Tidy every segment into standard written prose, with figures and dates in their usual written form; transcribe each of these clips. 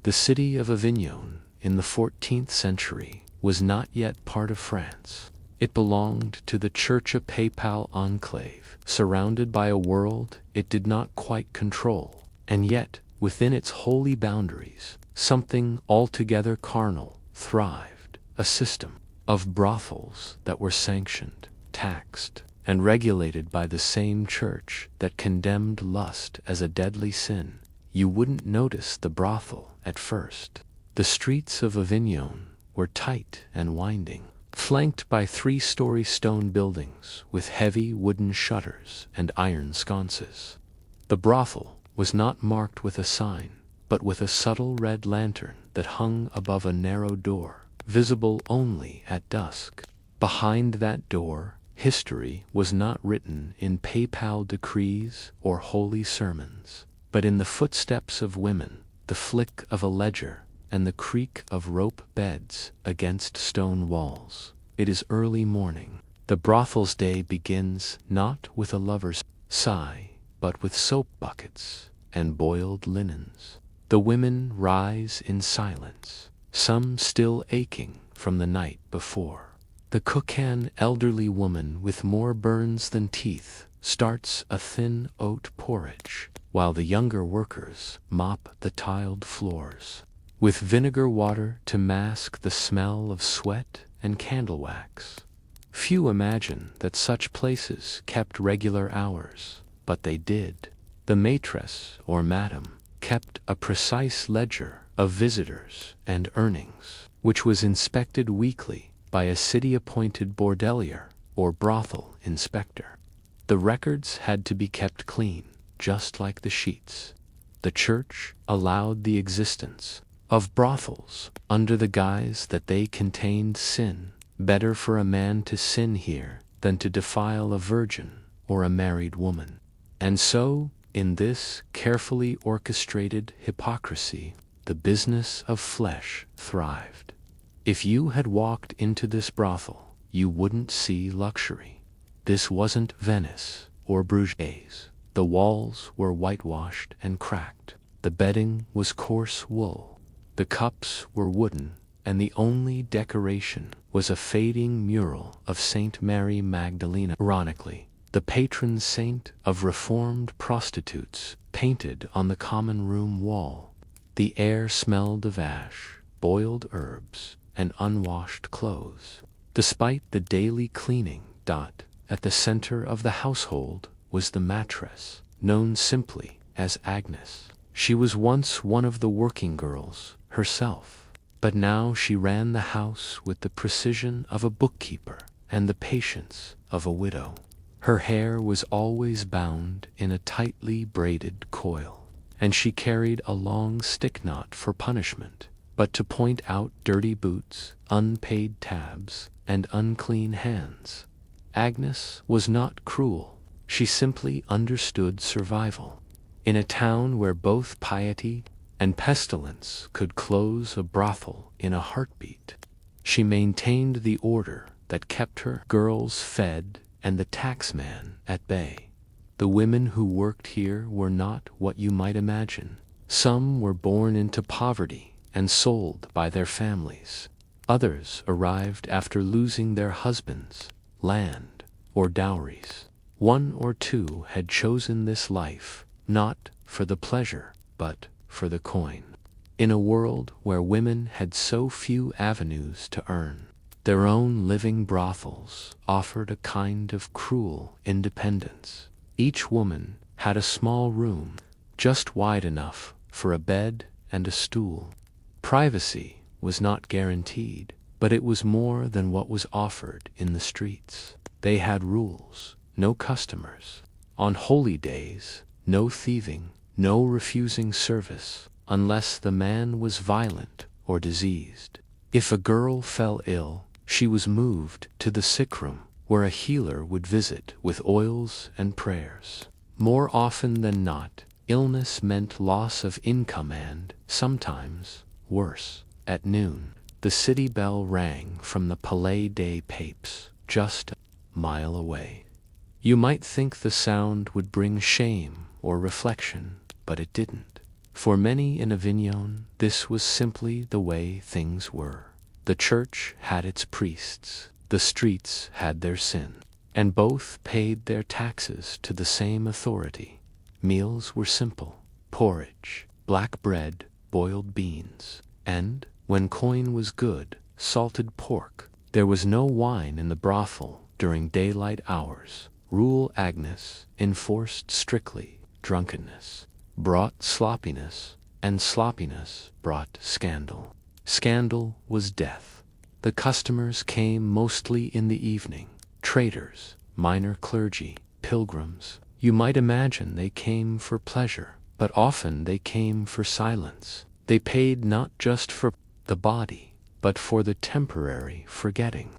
The city of Avignon, in the 14th century, was not yet part of France. It belonged to the Church of Papal enclave, surrounded by a world it did not quite control, and yet, within its holy boundaries, something altogether carnal thrived, a system of brothels that were sanctioned, taxed, and regulated by the same church that condemned lust as a deadly sin. You wouldn't notice the brothel at first. The streets of Avignon were tight and winding, flanked by 3-story stone buildings with heavy wooden shutters and iron sconces. The brothel was not marked with a sign, but with a subtle red lantern that hung above a narrow door, visible only at dusk. Behind that door, history was not written in papal decrees or holy sermons, but in the footsteps of women, the flick of a ledger, and the creak of rope beds against stone walls. It is early morning. The brothel's day begins not with a lover's sigh, but with soap buckets and boiled linens. The women rise in silence, some still aching from the night before. The cook, an elderly woman with more burns than teeth, starts a thin oat porridge, while the younger workers mop the tiled floors, with vinegar water to mask the smell of sweat and candle wax. Few imagine that such places kept regular hours, but they did. The maitresse, or madam, kept a precise ledger of visitors and earnings, which was inspected weekly by a city-appointed bordelier, or brothel inspector. The records had to be kept clean, just like the sheets. The church allowed the existence of brothels under the guise that they contained sin. Better for a man to sin here than to defile a virgin or a married woman. And so, in this carefully orchestrated hypocrisy, the business of flesh thrived. If you had walked into this brothel, you wouldn't see luxury. This wasn't Venice or Bruges. The walls were whitewashed and cracked. The bedding was coarse wool. The cups were wooden, and the only decoration was a fading mural of Saint Mary Magdalena, ironically, the patron saint of reformed prostitutes, painted on the common room wall. The air smelled of ash, boiled herbs, and unwashed clothes. Despite the daily cleaning, at the center of the household was the mattress, known simply as Agnes. She was once one of the working girls herself, but now she ran the house with the precision of a bookkeeper and the patience of a widow. Her hair was always bound in a tightly braided coil, and she carried a long stick, not for punishment, but to point out dirty boots, unpaid tabs, and unclean hands. Agnes was not cruel. She simply understood survival. In a town where both piety and pestilence could close a brothel in a heartbeat, she maintained the order that kept her girls fed and the taxman at bay. The women who worked here were not what you might imagine. Some were born into poverty and sold by their families. Others arrived after losing their husbands, land, or dowries. One or two had chosen this life, not for the pleasure, but for the coin. In a world where women had so few avenues to earn their own living, brothels offered a kind of cruel independence. Each woman had a small room, just wide enough for a bed and a stool. Privacy was not guaranteed, but it was more than what was offered in the streets. They had rules, no customers. On holy days, no thieving, no refusing service, unless the man was violent or diseased. If a girl fell ill, she was moved to the sickroom, where a healer would visit with oils and prayers. More often than not, illness meant loss of income and, sometimes, worse. At noon, the city bell rang from the Palais des Papes, just a mile away. You might think the sound would bring shame or reflection, but it didn't. For many in Avignon, this was simply the way things were. The church had its priests, the streets had their sin, and both paid their taxes to the same authority. Meals were simple: porridge, black bread, boiled beans, and, when coin was good, salted pork. There was no wine in the brothel during daylight hours. Rule Agnes enforced strictly. Drunkenness brought sloppiness, and sloppiness brought scandal. Scandal was death. The customers came mostly in the evening: traders, minor clergy, pilgrims. You might imagine they came for pleasure, but often they came for silence. They paid not just for the body, but for the temporary forgetting.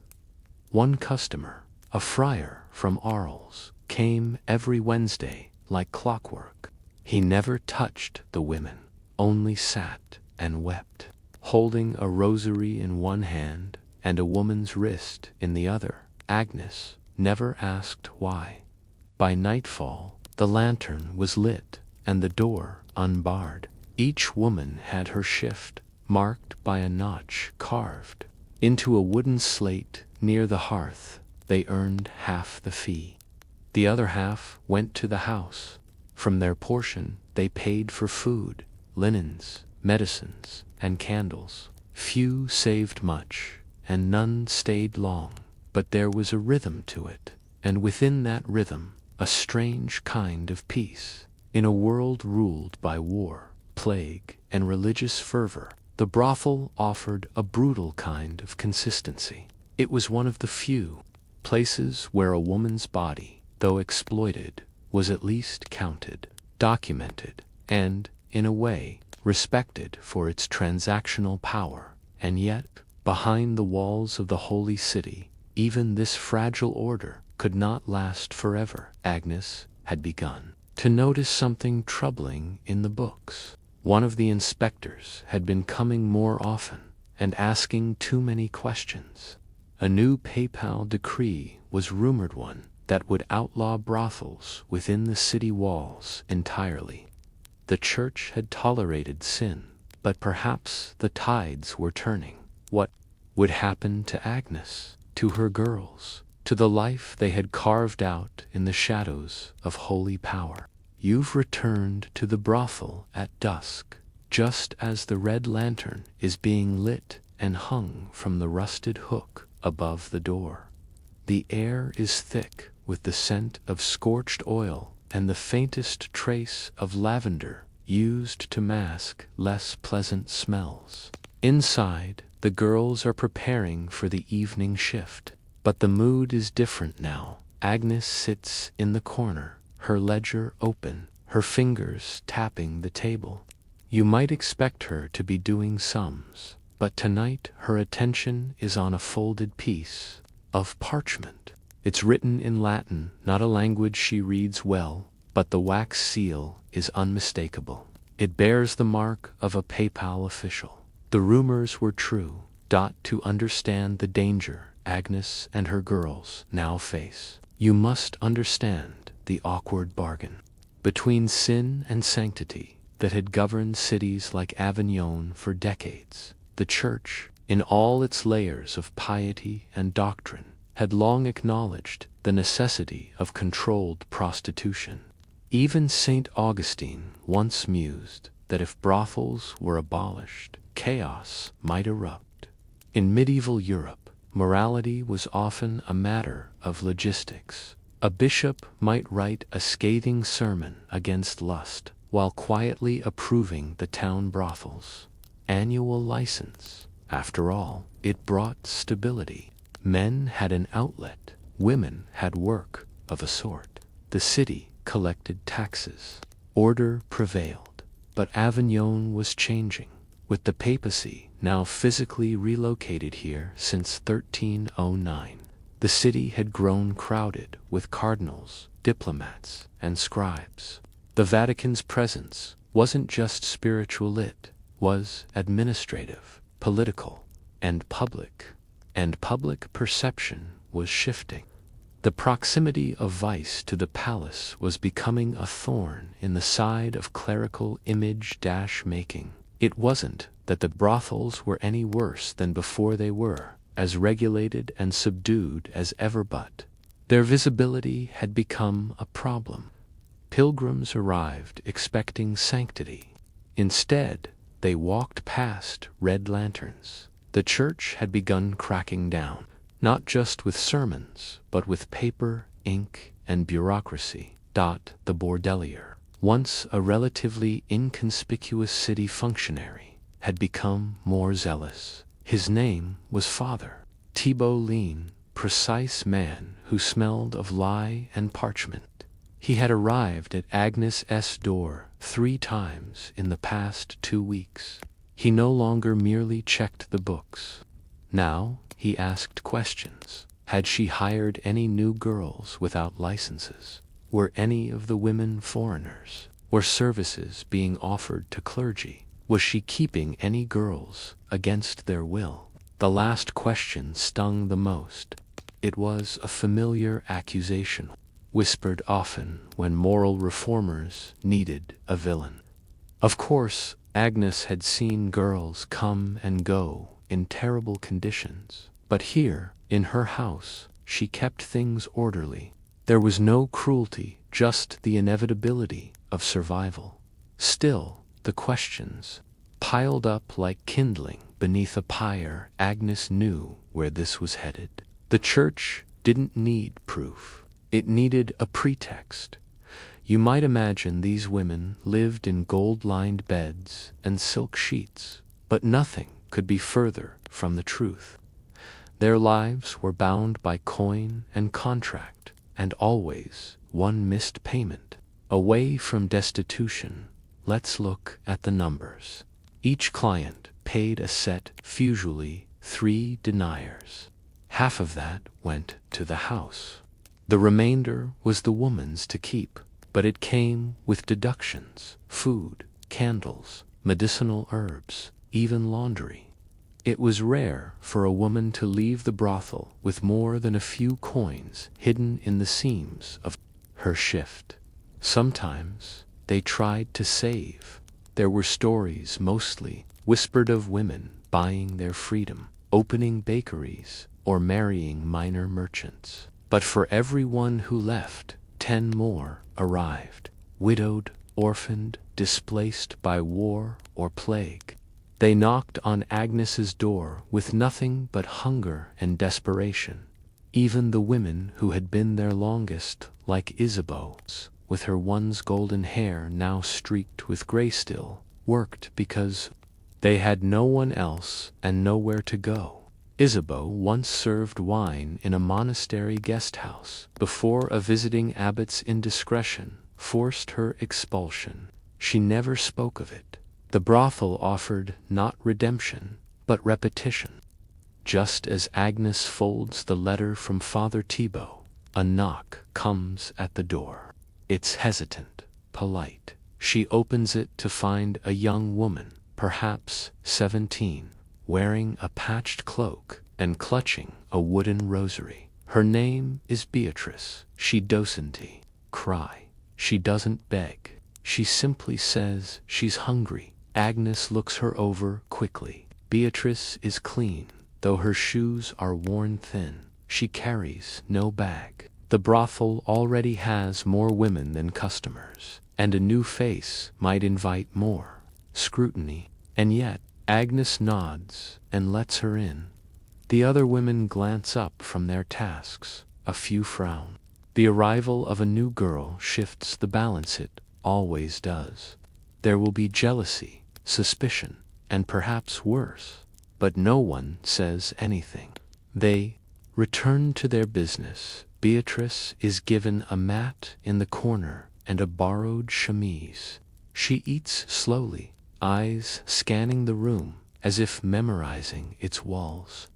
One customer, a friar from Arles, came every Wednesday like clockwork. He never touched the women, only sat and wept, holding a rosary in one hand and a woman's wrist in the other. Agnes never asked why. By nightfall, the lantern was lit and the door unbarred. Each woman had her shift, marked by a notch carved into a wooden slate near the hearth. They earned half the fee. The other half went to the house. From their portion, they paid for food, linens, medicines, and candles. Few saved much, and none stayed long. But there was a rhythm to it, and within that rhythm, a strange kind of peace. In a world ruled by war, plague, and religious fervor, the brothel offered a brutal kind of consistency. It was one of the few places where a woman's body, though exploited, was at least counted, documented, and, in a way, respected for its transactional power. And yet, behind the walls of the holy city, even this fragile order could not last forever. Agnes had begun to notice something troubling in the books. One of the inspectors had been coming more often and asking too many questions. A new papal decree was rumored, one that would outlaw brothels within the city walls entirely. The church had tolerated sin, but perhaps the tides were turning. What would happen to Agnes, to her girls, to the life they had carved out in the shadows of holy power? You've returned to the brothel at dusk, just as the red lantern is being lit and hung from the rusted hook above the door. The air is thick with the scent of scorched oil and the faintest trace of lavender used to mask less pleasant smells. Inside, the girls are preparing for the evening shift, but the mood is different now. Agnes sits in the corner, her ledger open, her fingers tapping the table. You might expect her to be doing sums, but tonight her attention is on a folded piece of parchment. It's written in Latin, not a language she reads well, but the wax seal is unmistakable. It bears the mark of a papal official. The rumors were true. To understand the danger Agnes and her girls now face, you must understand the awkward bargain between sin and sanctity that had governed cities like Avignon for decades. The Church, in all its layers of piety and doctrine, had long acknowledged the necessity of controlled prostitution. Even St. Augustine once mused that if brothels were abolished, chaos might erupt. In medieval Europe, morality was often a matter of logistics. A bishop might write a scathing sermon against lust while quietly approving the town brothels. Annual license. After all, it brought stability. Men had an outlet, women had work of a sort. The city collected taxes. Order prevailed. But Avignon was changing. With the papacy now physically relocated here since 1309, the city had grown crowded with cardinals, diplomats, and scribes. The Vatican's presence wasn't just spiritual, it was administrative, political, and public. And public perception was shifting. The proximity of vice to the palace was becoming a thorn in the side of clerical image-making. It wasn't that the brothels were any worse than before, they were as regulated and subdued as ever, but their visibility had become a problem. Pilgrims arrived expecting sanctity. Instead, they walked past red lanterns. The church had begun cracking down, not just with sermons, but with paper, ink, and bureaucracy. The Bordelier, once a relatively inconspicuous city functionary, had become more zealous. His name was Father Thibault, lean, precise man who smelled of lye and parchment. He had arrived at Agnes's door 3 times in the past 2 weeks. He no longer merely checked the books. Now he asked questions. Had she hired any new girls without licenses? Were any of the women foreigners? Were services being offered to clergy? Was she keeping any girls against their will? The last question stung the most. It was a familiar accusation, whispered often when moral reformers needed a villain. Of course, Agnes had seen girls come and go in terrible conditions, but here, in her house, she kept things orderly. There was no cruelty, just the inevitability of survival. Still, the questions piled up like kindling beneath a pyre. Agnes knew where this was headed. The church didn't need proof. It needed a pretext. You might imagine these women lived in gold-lined beds and silk sheets, but nothing could be further from the truth. Their lives were bound by coin and contract, and always one missed payment. Away from destitution, let's look at the numbers. Each client paid a set, usually 3 deniers. Half of that went to the house. The remainder was the woman's to keep, but it came with deductions: food, candles, medicinal herbs, even laundry. It was rare for a woman to leave the brothel with more than a few coins hidden in the seams of her shift. Sometimes they tried to save. There were stories, mostly whispered, of women buying their freedom, opening bakeries, or marrying minor merchants. But for every one who left, 10 more arrived, widowed, orphaned, displaced by war or plague. They knocked on Agnes's door with nothing but hunger and desperation. Even the women who had been there longest, like Isabeau, with her once golden hair now streaked with gray, still worked because they had no one else and nowhere to go. Isabeau once served wine in a monastery guest house before a visiting abbot's indiscretion forced her expulsion. She never spoke of it. The brothel offered not redemption, but repetition. Just as Agnes folds the letter from Father Thibault, a knock comes at the door. It's hesitant, polite. She opens it to find a young woman, perhaps 17, wearing a patched cloak and clutching a wooden rosary. Her name is Beatrice. She doesn't cry. She doesn't beg. She simply says she's hungry. Agnes looks her over quickly. Beatrice is clean, though her shoes are worn thin. She carries no bag. The brothel already has more women than customers, and a new face might invite more scrutiny. And yet, Agnes nods and lets her in. The other women glance up from their tasks. A few frown. The arrival of a new girl shifts the balance. It always does. There will be jealousy, suspicion, and perhaps worse. But no one says anything. They return to their business. Beatrice is given a mat in the corner and a borrowed chemise. She eats slowly, eyes scanning the room as if memorizing its walls.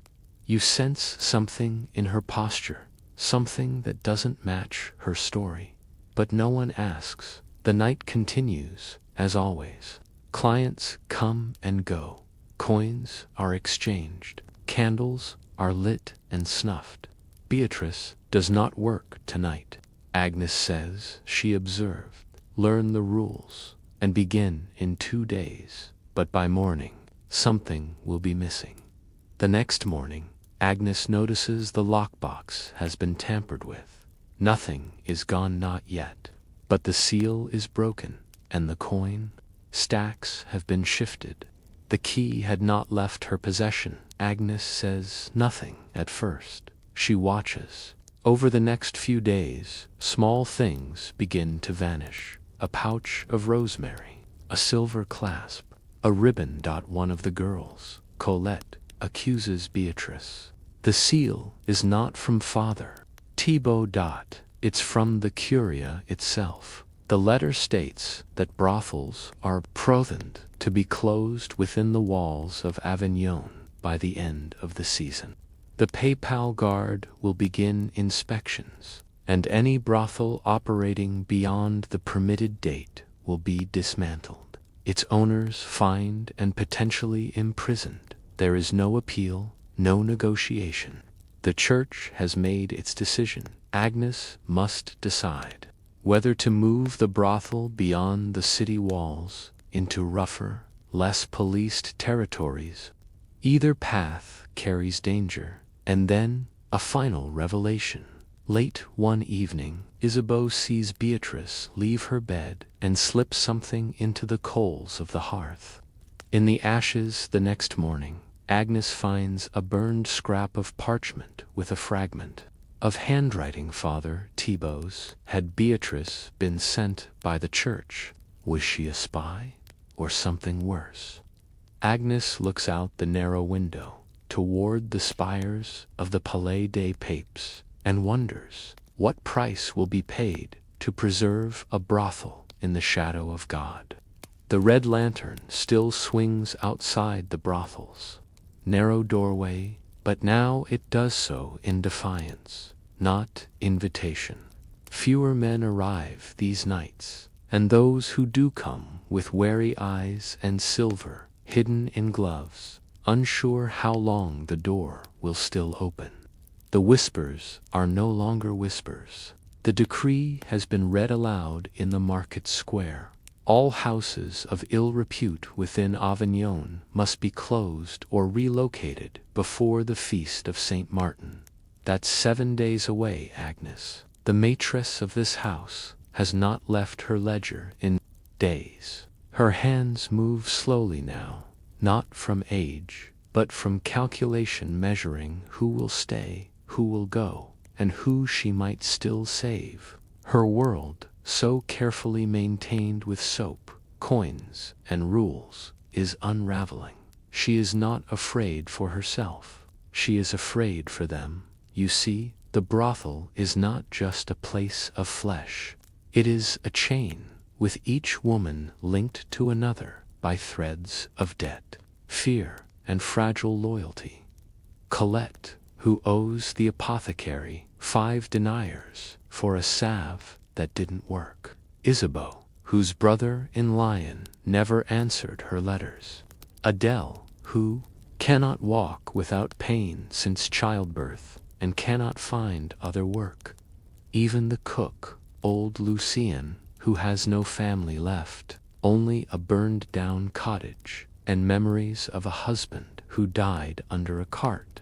You sense something in her posture, something that doesn't match her story. But no one asks. The night continues, as always. Clients come and go. Coins are exchanged. Candles are lit and snuffed. Beatrice does not work tonight. Agnes says she observed. Learn the rules, and begin in 2 days. But by morning, something will be missing. The next morning, Agnes notices the lockbox has been tampered with. Nothing is gone, not yet. But the seal is broken, and the coin stacks have been shifted. The key had not left her possession. Agnes says nothing at first. She watches. Over the next few days, small things begin to vanish. A pouch of rosemary, a silver clasp, a ribbon. One of the girls, Colette, accuses Beatrice. The seal is not from Father Thibault. It's from the curia itself. The letter states that brothels are prothoned to be closed within the walls of Avignon by the end of the season. The papal guard will begin inspections, and any brothel operating beyond the permitted date will be dismantled. Its owners fined and potentially imprisoned. There is no appeal, no negotiation. The church has made its decision. Agnes must decide whether to move the brothel beyond the city walls into rougher, less policed territories. Either path carries danger. And then, a final revelation. Late one evening, Isabeau sees Beatrice leave her bed and slip something into the coals of the hearth. In the ashes the next morning, Agnes finds a burned scrap of parchment with a fragment of handwriting Father Thibault's. Had Beatrice been sent by the church? Was she a spy, or something worse? Agnes looks out the narrow window toward the spires of the Palais des Papes and wonders what price will be paid to preserve a brothel in the shadow of God. The red lantern still swings outside the brothels. Narrow doorway, but now it does so in defiance, not invitation. Fewer men arrive these nights, and those who do come with wary eyes and silver hidden in gloves, unsure how long the door will still open. The whispers are no longer whispers. The decree has been read aloud in the market square. All houses of ill repute within Avignon must be closed or relocated before the feast of Saint Martin. That's 7 days away. Agnes, the maitress of this house, has not left her ledger in days. Her hands move slowly now, not from age, but from calculation, measuring who will stay, who will go, and who she might still save. Her world, so carefully maintained with soap, coins, and rules, is unraveling. She is not afraid for herself. She is afraid for them. You see, the brothel is not just a place of flesh. It is a chain, with each woman linked to another by threads of debt, fear, and fragile loyalty. Colette, who owes the apothecary 5 deniers for a salve that didn't work. Isabeau, whose brother in Lyon never answered her letters. Adele, who cannot walk without pain since childbirth and cannot find other work. Even the cook, old Lucien, who has no family left, only a burned-down cottage, and memories of a husband who died under a cart.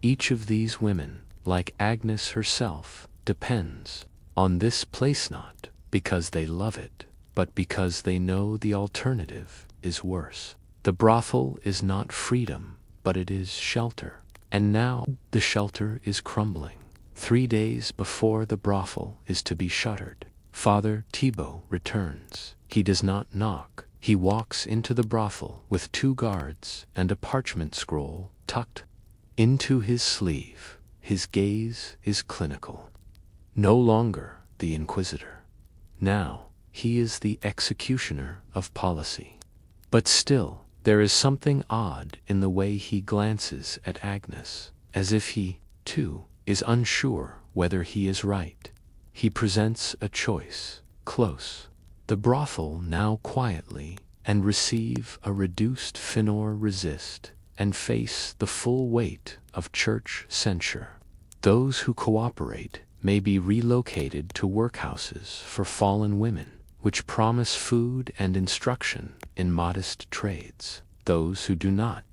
Each of these women, like Agnes herself, depends on this place, not because they love it, but because they know the alternative is worse. The brothel is not freedom, but it is shelter. And now the shelter is crumbling. 3 days before the brothel is to be shuttered, Father Thibault returns. He does not knock. He walks into the brothel with 2 guards and a parchment scroll tucked into his sleeve. His gaze is clinical. No longer the inquisitor. Now he is the executioner of policy. But still, there is something odd in the way he glances at Agnes, as if he, too, is unsure whether he is right. He presents a choice: close the brothel now quietly and receive a reduced finor, resist and face the full weight of church censure. Those who cooperate may be relocated to workhouses for fallen women, which promise food and instruction in modest trades. Those who do not,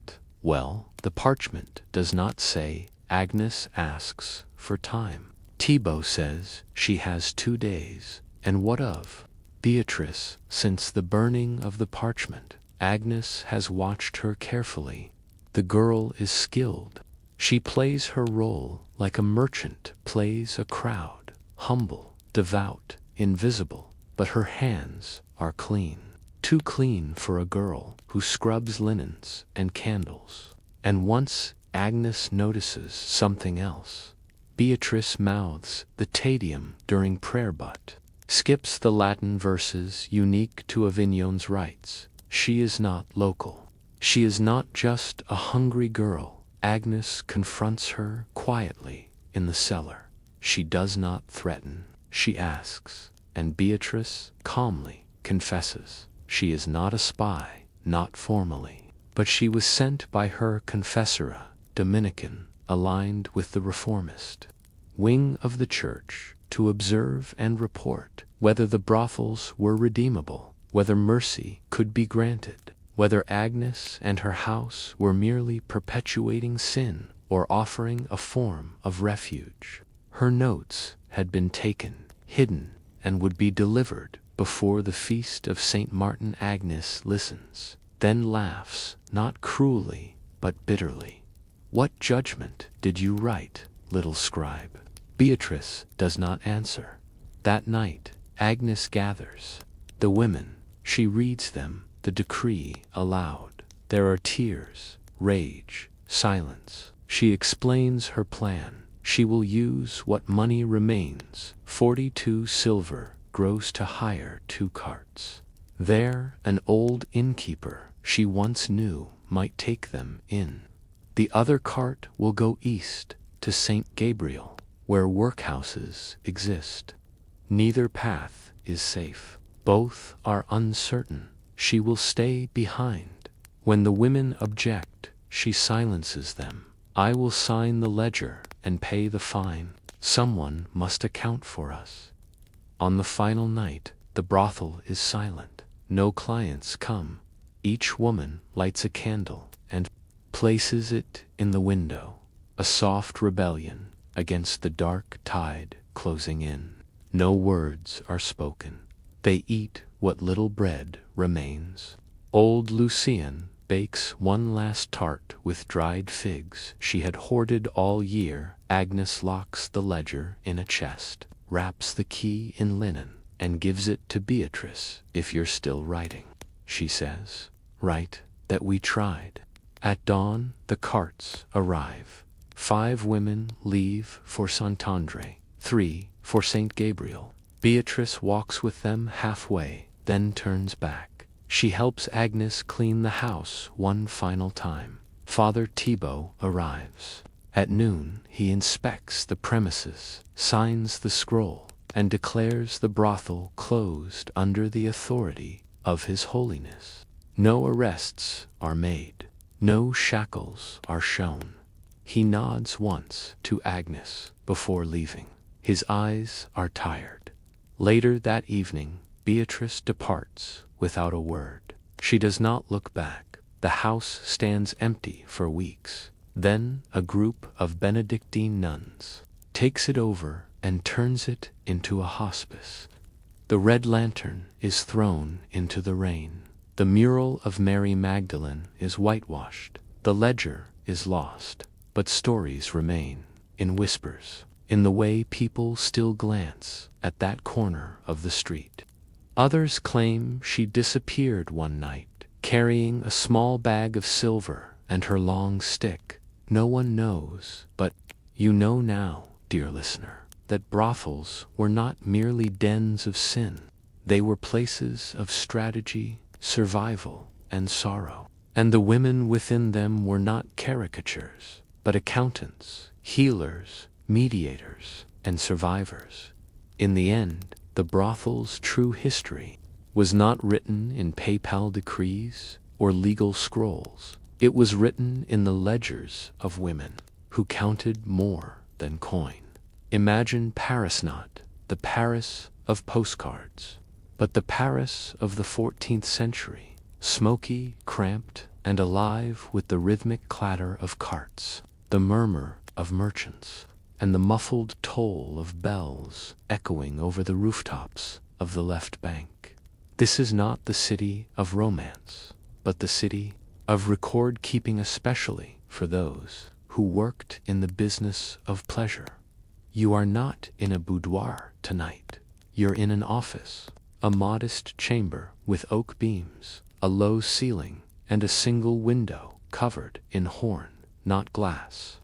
well, the parchment does not say. Agnes asks for time. Thibaut says she has 2 days. And what of Beatrice? Since the burning of the parchment, Agnes has watched her carefully. The girl is skilled. She plays her role like a merchant plays a crowd, humble, devout, invisible, but her hands are clean. Too clean for a girl who scrubs linens and candles. And once Agnes notices something else. Beatrice mouths the Te Deum during prayer but skips the Latin verses unique to Avignon's rites. She is not local. She is not just a hungry girl. Agnes confronts her quietly in the cellar. She does not threaten. She asks, and Beatrice calmly confesses. She is not a spy, not formally, but she was sent by her confessora, Dominican, aligned with the reformist wing of the church, to observe and report whether the brothels were redeemable, whether mercy could be granted, whether Agnes and her house were merely perpetuating sin or offering a form of refuge. Her notes had been taken, hidden, and would be delivered before the feast of St. Martin. Agnes listens, then laughs, not cruelly, but bitterly. What judgment did you write, little scribe? Beatrice does not answer. That night, Agnes gathers the women. She reads them the decree aloud. There are tears, rage, silence. She explains her plan. She will use what money remains, 42 silver, gross, to hire 2 carts. There, an old innkeeper she once knew might take them in. The other cart will go east to St. Gabriel, where workhouses exist. Neither path is safe. Both are uncertain. She will stay behind. When the women object, she silences them. I will sign the ledger and pay the fine. Someone must account for us. On the final night, the brothel is silent. No clients come. Each woman lights a candle and places it in the window. A soft rebellion against the dark tide closing in. No words are spoken. They eat what little bread remains. Old Lucien bakes one last tart with dried figs she had hoarded all year. Agnes locks the ledger in a chest, wraps the key in linen, and gives it to Beatrice. If you're still writing, she says, write that we tried. At dawn, the carts arrive. 5 women leave for Saint-Andre, 3 for St. Gabriel. Beatrice walks with them halfway, then turns back. She helps Agnes clean the house one final time. Father Thibaut arrives. At noon, he inspects the premises, signs the scroll, and declares the brothel closed under the authority of His Holiness. No arrests are made. No shackles are shown. He nods once to Agnes before leaving. His eyes are tired. Later that evening, Beatrice departs without a word. She does not look back. The house stands empty for weeks. Then a group of Benedictine nuns takes it over and turns it into a hospice. The red lantern is thrown into the rain. The mural of Mary Magdalene is whitewashed. The ledger is lost, but stories remain, in whispers, in the way people still glance at that corner of the street. Others claim she disappeared one night, carrying a small bag of silver and her long stick. No one knows, but you know now, dear listener, that brothels were not merely dens of sin. They were places of strategy, survival, and sorrow. And the women within them were not caricatures, but accountants, healers, mediators, and survivors. In the end, the brothel's true history was not written in papal decrees or legal scrolls. It was written in the ledgers of women who counted more than coin. Imagine Paris not the Paris of postcards, but the Paris of the 14th century, smoky, cramped, and alive with the rhythmic clatter of carts, the murmur of merchants, and the muffled toll of bells echoing over the rooftops of the left bank. This is not the city of romance, but the city of record-keeping, especially for those who worked in the business of pleasure. You are not in a boudoir tonight. You're in an office, a modest chamber with oak beams, a low ceiling, and a single window covered in horn, not glass.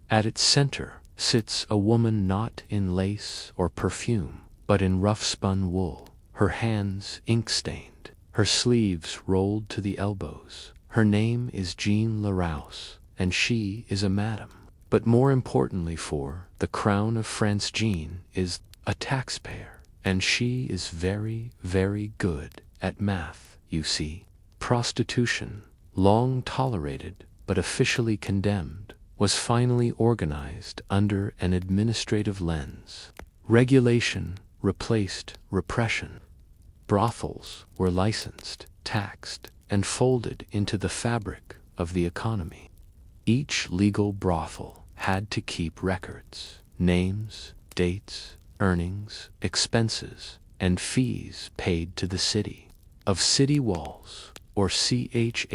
At its center sits a woman not in lace or perfume, but in rough-spun wool, her hands ink-stained, her sleeves rolled to the elbows. Her name is Jean Larouse, and she is a madam. But more importantly for the crown of France, Jean is a taxpayer, and she is very, very good at math, you see. Prostitution, long tolerated but officially condemned, was finally organized under an administrative lens. Regulation replaced repression. Brothels were licensed, taxed, and folded into the fabric of the economy. Each legal brothel had to keep records, names, dates, earnings, expenses, and fees paid to the city. Of city walls, or CHAPELS.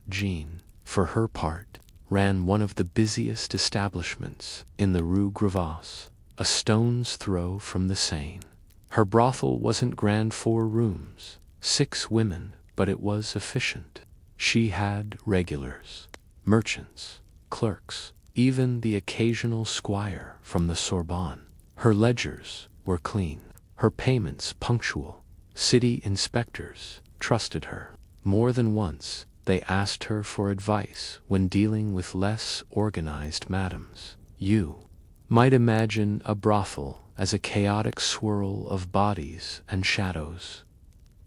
Jean, for her part, ran one of the busiest establishments in the Rue Grevas, a stone's throw from the Seine. Her brothel wasn't grand, 4 rooms, 6 women, but it was efficient. She had regulars, merchants, clerks, even the occasional squire from the Sorbonne. Her ledgers were clean, her payments punctual. City inspectors trusted her. More than once, they asked her for advice when dealing with less organized madams. You might imagine a brothel as a chaotic swirl of bodies and shadows.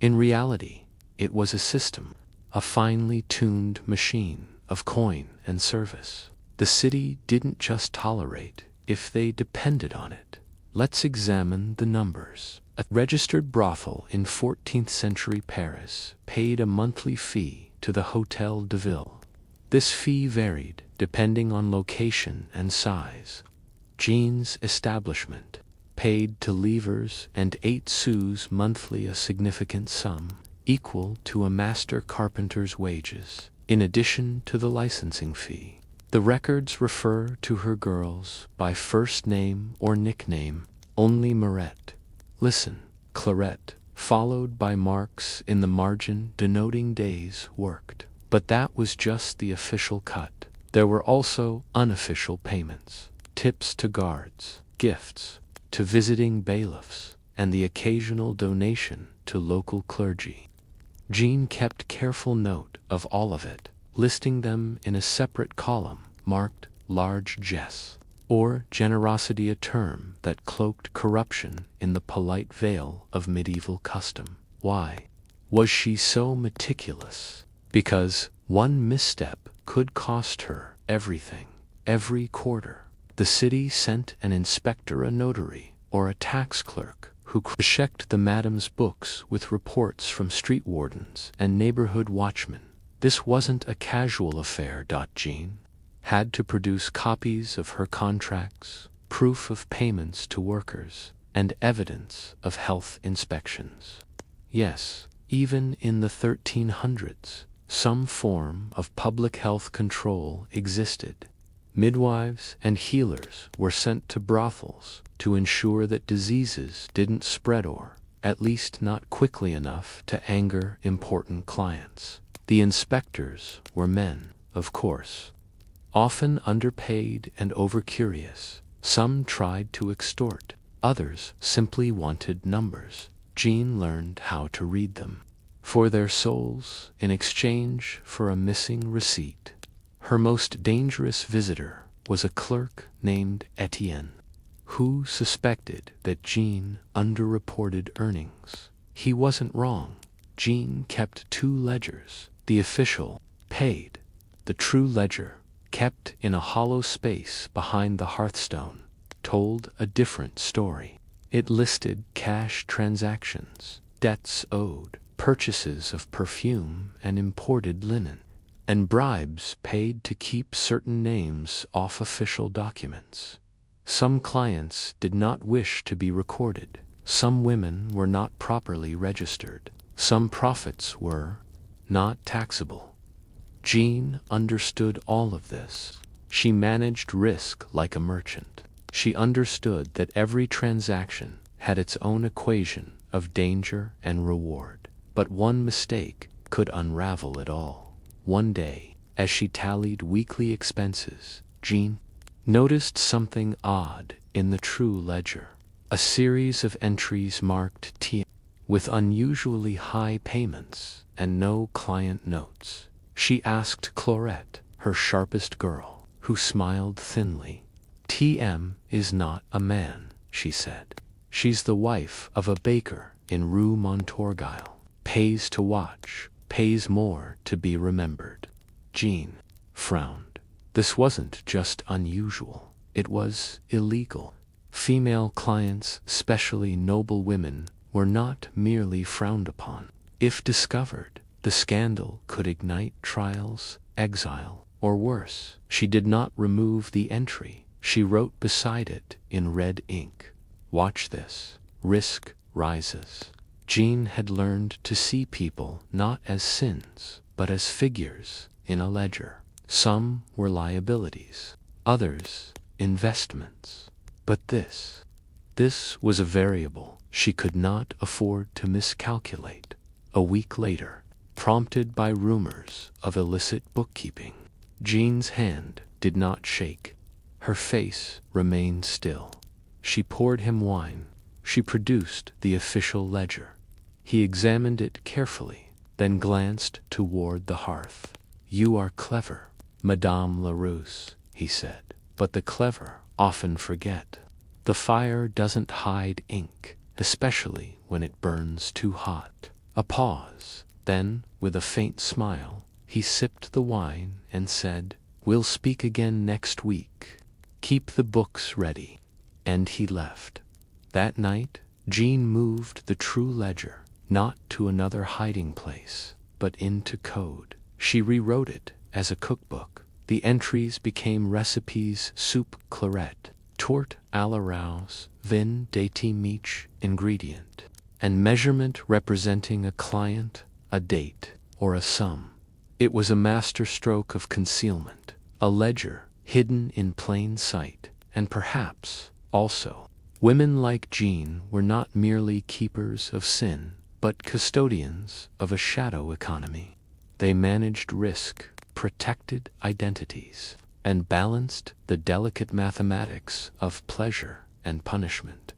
In reality, it was a system, a finely tuned machine of coin and service. The city didn't just tolerate if they depended on it. Let's examine the numbers. A registered brothel in 14th century Paris paid a monthly fee to the Hôtel de Ville. This fee varied depending on location and size. Jean's establishment paid to leavers and 8 sous monthly, a significant sum equal to a master carpenter's wages, in addition to the licensing fee. The records refer to her girls by first name or nickname, only Mirette. Listen, Clarette, followed by marks in the margin denoting days worked. But that was just the official cut. There were also unofficial payments, tips to guards, gifts to visiting bailiffs, and the occasional donation to local clergy. Jean kept careful note of all of it, listing them in a separate column marked largesse, or generosity, a term that cloaked corruption in the polite veil of medieval custom. Why was she so meticulous? Because one misstep could cost her everything. Every quarter, the city sent an inspector, a notary, or a tax clerk who checked the madam's books with reports from street wardens and neighborhood watchmen. This wasn't a casual affair. Jean had to produce copies of her contracts, proof of payments to workers, and evidence of health inspections. Yes, even in the 1300s, some form of public health control existed. Midwives and healers were sent to brothels to ensure that diseases didn't spread, or at least not quickly enough to anger important clients. The inspectors were men, of course, often underpaid and overcurious. Some tried to extort, others simply wanted numbers. Jean learned how to read them for their souls in exchange for a missing receipt. Her most dangerous visitor was a clerk named Etienne, who suspected that Jean underreported earnings. He wasn't wrong. Jean kept 2 ledgers. The official, paid. The true ledger, kept in a hollow space behind the hearthstone, told a different story. It listed cash transactions, debts owed, purchases of perfume and imported linen, and bribes paid to keep certain names off official documents. Some clients did not wish to be recorded. Some women were not properly registered. Some profits were not taxable. Jean understood all of this. She managed risk like a merchant. She understood that every transaction had its own equation of danger and reward. But one mistake could unravel it all. One day, as she tallied weekly expenses, Jean noticed something odd in the true ledger. A series of entries marked T with unusually high payments and no client notes. She asked Clorette, her sharpest girl, who smiled thinly. TM is not a man, she said. She's the wife of a baker in Rue Montorgueil. Pays to watch, pays more to be remembered. Jean frowned. This wasn't just unusual, it was illegal. Female clients, especially noble women, were not merely frowned upon. If discovered, the scandal could ignite trials, exile, or worse. She did not remove the entry. She wrote beside it in red ink, "Watch this. Risk rises." Jean had learned to see people not as sins, but as figures in a ledger. Some were liabilities, others investments. But this was a variable she could not afford to miscalculate. A week later, prompted by rumors of illicit bookkeeping, Jean's hand did not shake. Her face remained still. She poured him wine. She produced the official ledger. He examined it carefully, then glanced toward the hearth. "You are clever, Madame Larousse," he said, "but the clever often forget. The fire doesn't hide ink, especially when it burns too hot." A pause. Then, with a faint smile, he sipped the wine and said, "We'll speak again next week. Keep the books ready." And he left. That night, Jean moved the true ledger, not to another hiding place, but into code. She rewrote it as a cookbook. The entries became recipes: soup claret, tourte à la rose, vin d'été miche, ingredient, and measurement representing a client, a date, or a sum. It was a masterstroke of concealment, a ledger hidden in plain sight, and perhaps, also, women like Jean were not merely keepers of sin, but custodians of a shadow economy. They managed risk, protected identities, and balanced the delicate mathematics of pleasure and punishment.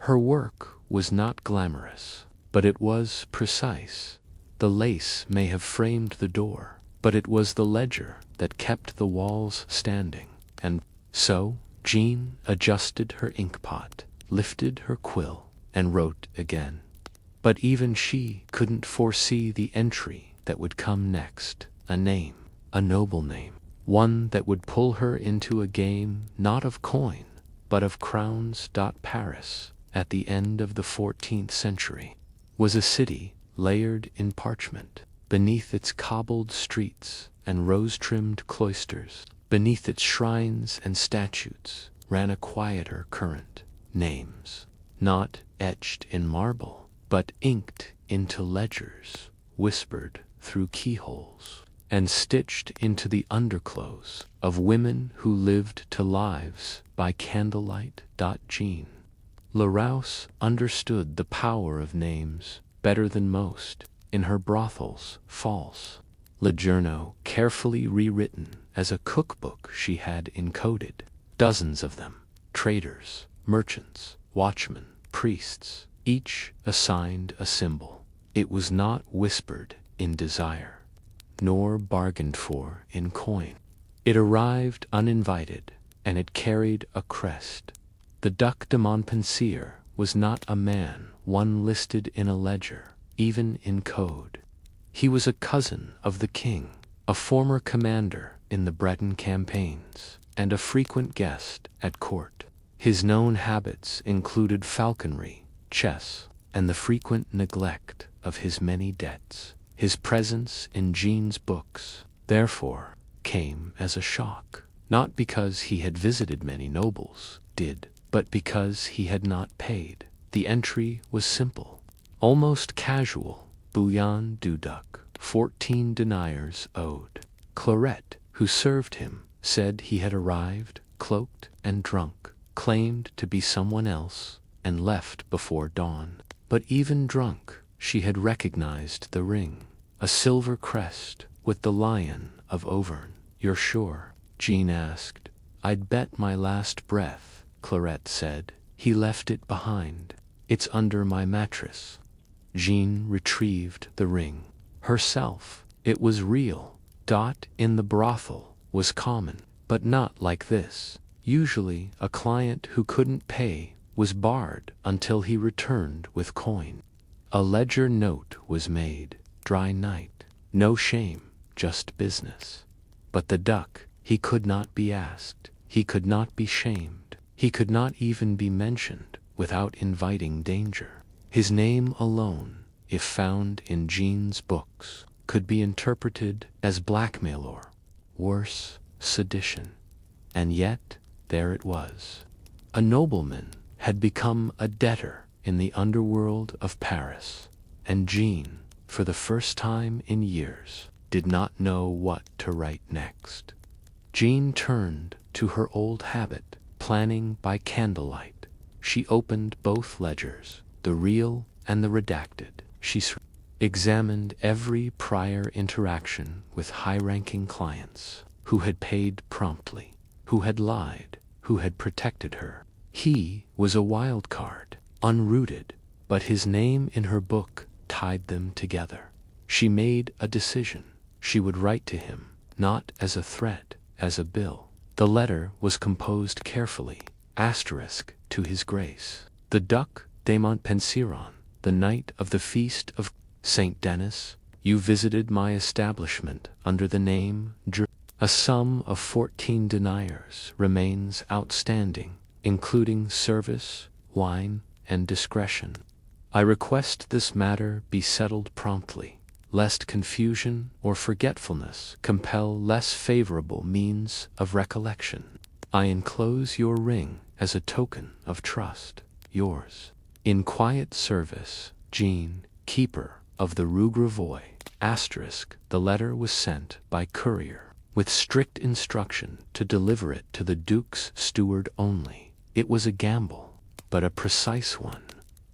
Her work was not glamorous, but it was precise. The lace may have framed the door, but it was the ledger that kept the walls standing. And so Jean adjusted her inkpot, lifted her quill, and wrote again. But even she couldn't foresee the entry that would come next. A name, a noble name, one that would pull her into a game not of coin, but of crowns. Paris, at the end of the 14th century, was a city layered in parchment. Beneath its cobbled streets and rose-trimmed cloisters, beneath its shrines and statues, ran a quieter current. Names, not etched in marble, but inked into ledgers, whispered through keyholes, and stitched into the underclothes of women who lived to lives by candlelight. Jean Larousse understood the power of names better than most. In her brothels, false, Le Journaux, carefully rewritten as a cookbook, she had encoded dozens of them: traders, merchants, watchmen, priests, each assigned a symbol. It was not whispered in desire, nor bargained for in coin. It arrived uninvited, and it carried a crest. The Duc de Montpensier was not a man one listed in a ledger, even in code. He was a cousin of the king, a former commander in the Breton campaigns, and a frequent guest at court. His known habits included falconry, chess, and the frequent neglect of his many debts. His presence in Jean's books, therefore, came as a shock, not because he had visited many nobles, but because he had not paid. The entry was simple, almost casual: bouillon du duc, 14 deniers owed. Claret, who served him, said he had arrived, cloaked and drunk, claimed to be someone else, and left before dawn. But even drunk, she had recognized the ring, a silver crest with the lion of Auvergne. "You're sure?" Jean asked. "I'd bet my last breath," Claret said. "He left it behind. It's under my mattress." Jean retrieved the ring. Herself, it was real. In the brothel was common, but not like this. Usually, a client who couldn't pay was barred until he returned with coin. A ledger note was made: "Dry night. No shame, just business." But the duck, he could not be asked, he could not be shamed, he could not even be mentioned without inviting danger. His name alone, if found in Jean's books, could be interpreted as blackmail or, worse, sedition. And yet, there it was. A nobleman had become a debtor in the underworld of Paris, and Jean, for the first time in years, did not know what to write next. Jean turned to her old habit, planning by candlelight. She opened both ledgers, the real and the redacted. She examined every prior interaction with high-ranking clients, who had paid promptly, who had lied, who had protected her. He was a wild card, unrooted, but his name in her book tied them together. She made a decision. She would write to him, not as a threat, as a bill. The letter was composed carefully, asterisk to his grace. "The Duc de Montpensier, the night of the feast of Saint Denis, you visited my establishment under the name A sum of 14 deniers remains outstanding, including service, wine, and discretion. I request this matter be settled promptly, lest confusion or forgetfulness compel less favorable means of recollection. I enclose your ring as a token of trust. Yours, in quiet service, Jean, keeper of the Rue Gravois, asterisk. The letter was sent by courier, with strict instruction to deliver it to the Duke's steward only. It was a gamble, but a precise one.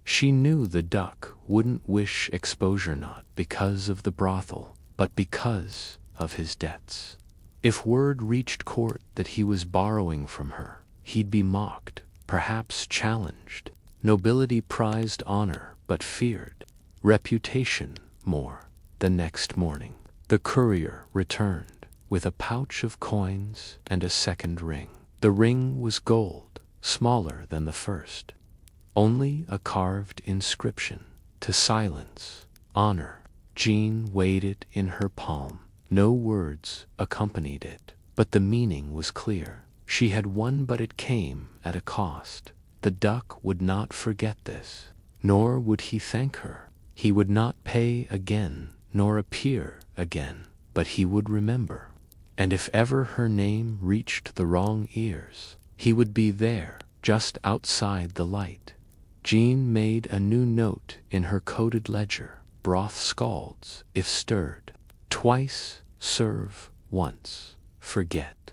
She knew the Duc wouldn't wish exposure, not because of the brothel, but because of his debts. If word reached court that he was borrowing from her, he'd be mocked, perhaps challenged. Nobility prized honor, but feared reputation more. The next morning, the courier returned with a pouch of coins and a second ring. The ring was gold, smaller than the first. Only a carved inscription: to silence, honor. Jean weighed it in her palm. No words accompanied it, but the meaning was clear. She had won, but it came at a cost. The Duc would not forget this, nor would he thank her. He would not pay again, nor appear again, but he would remember. And if ever her name reached the wrong ears, he would be there, just outside the light. Jean made a new note in her coded ledger: broth scalds if stirred. Twice serve, once forget.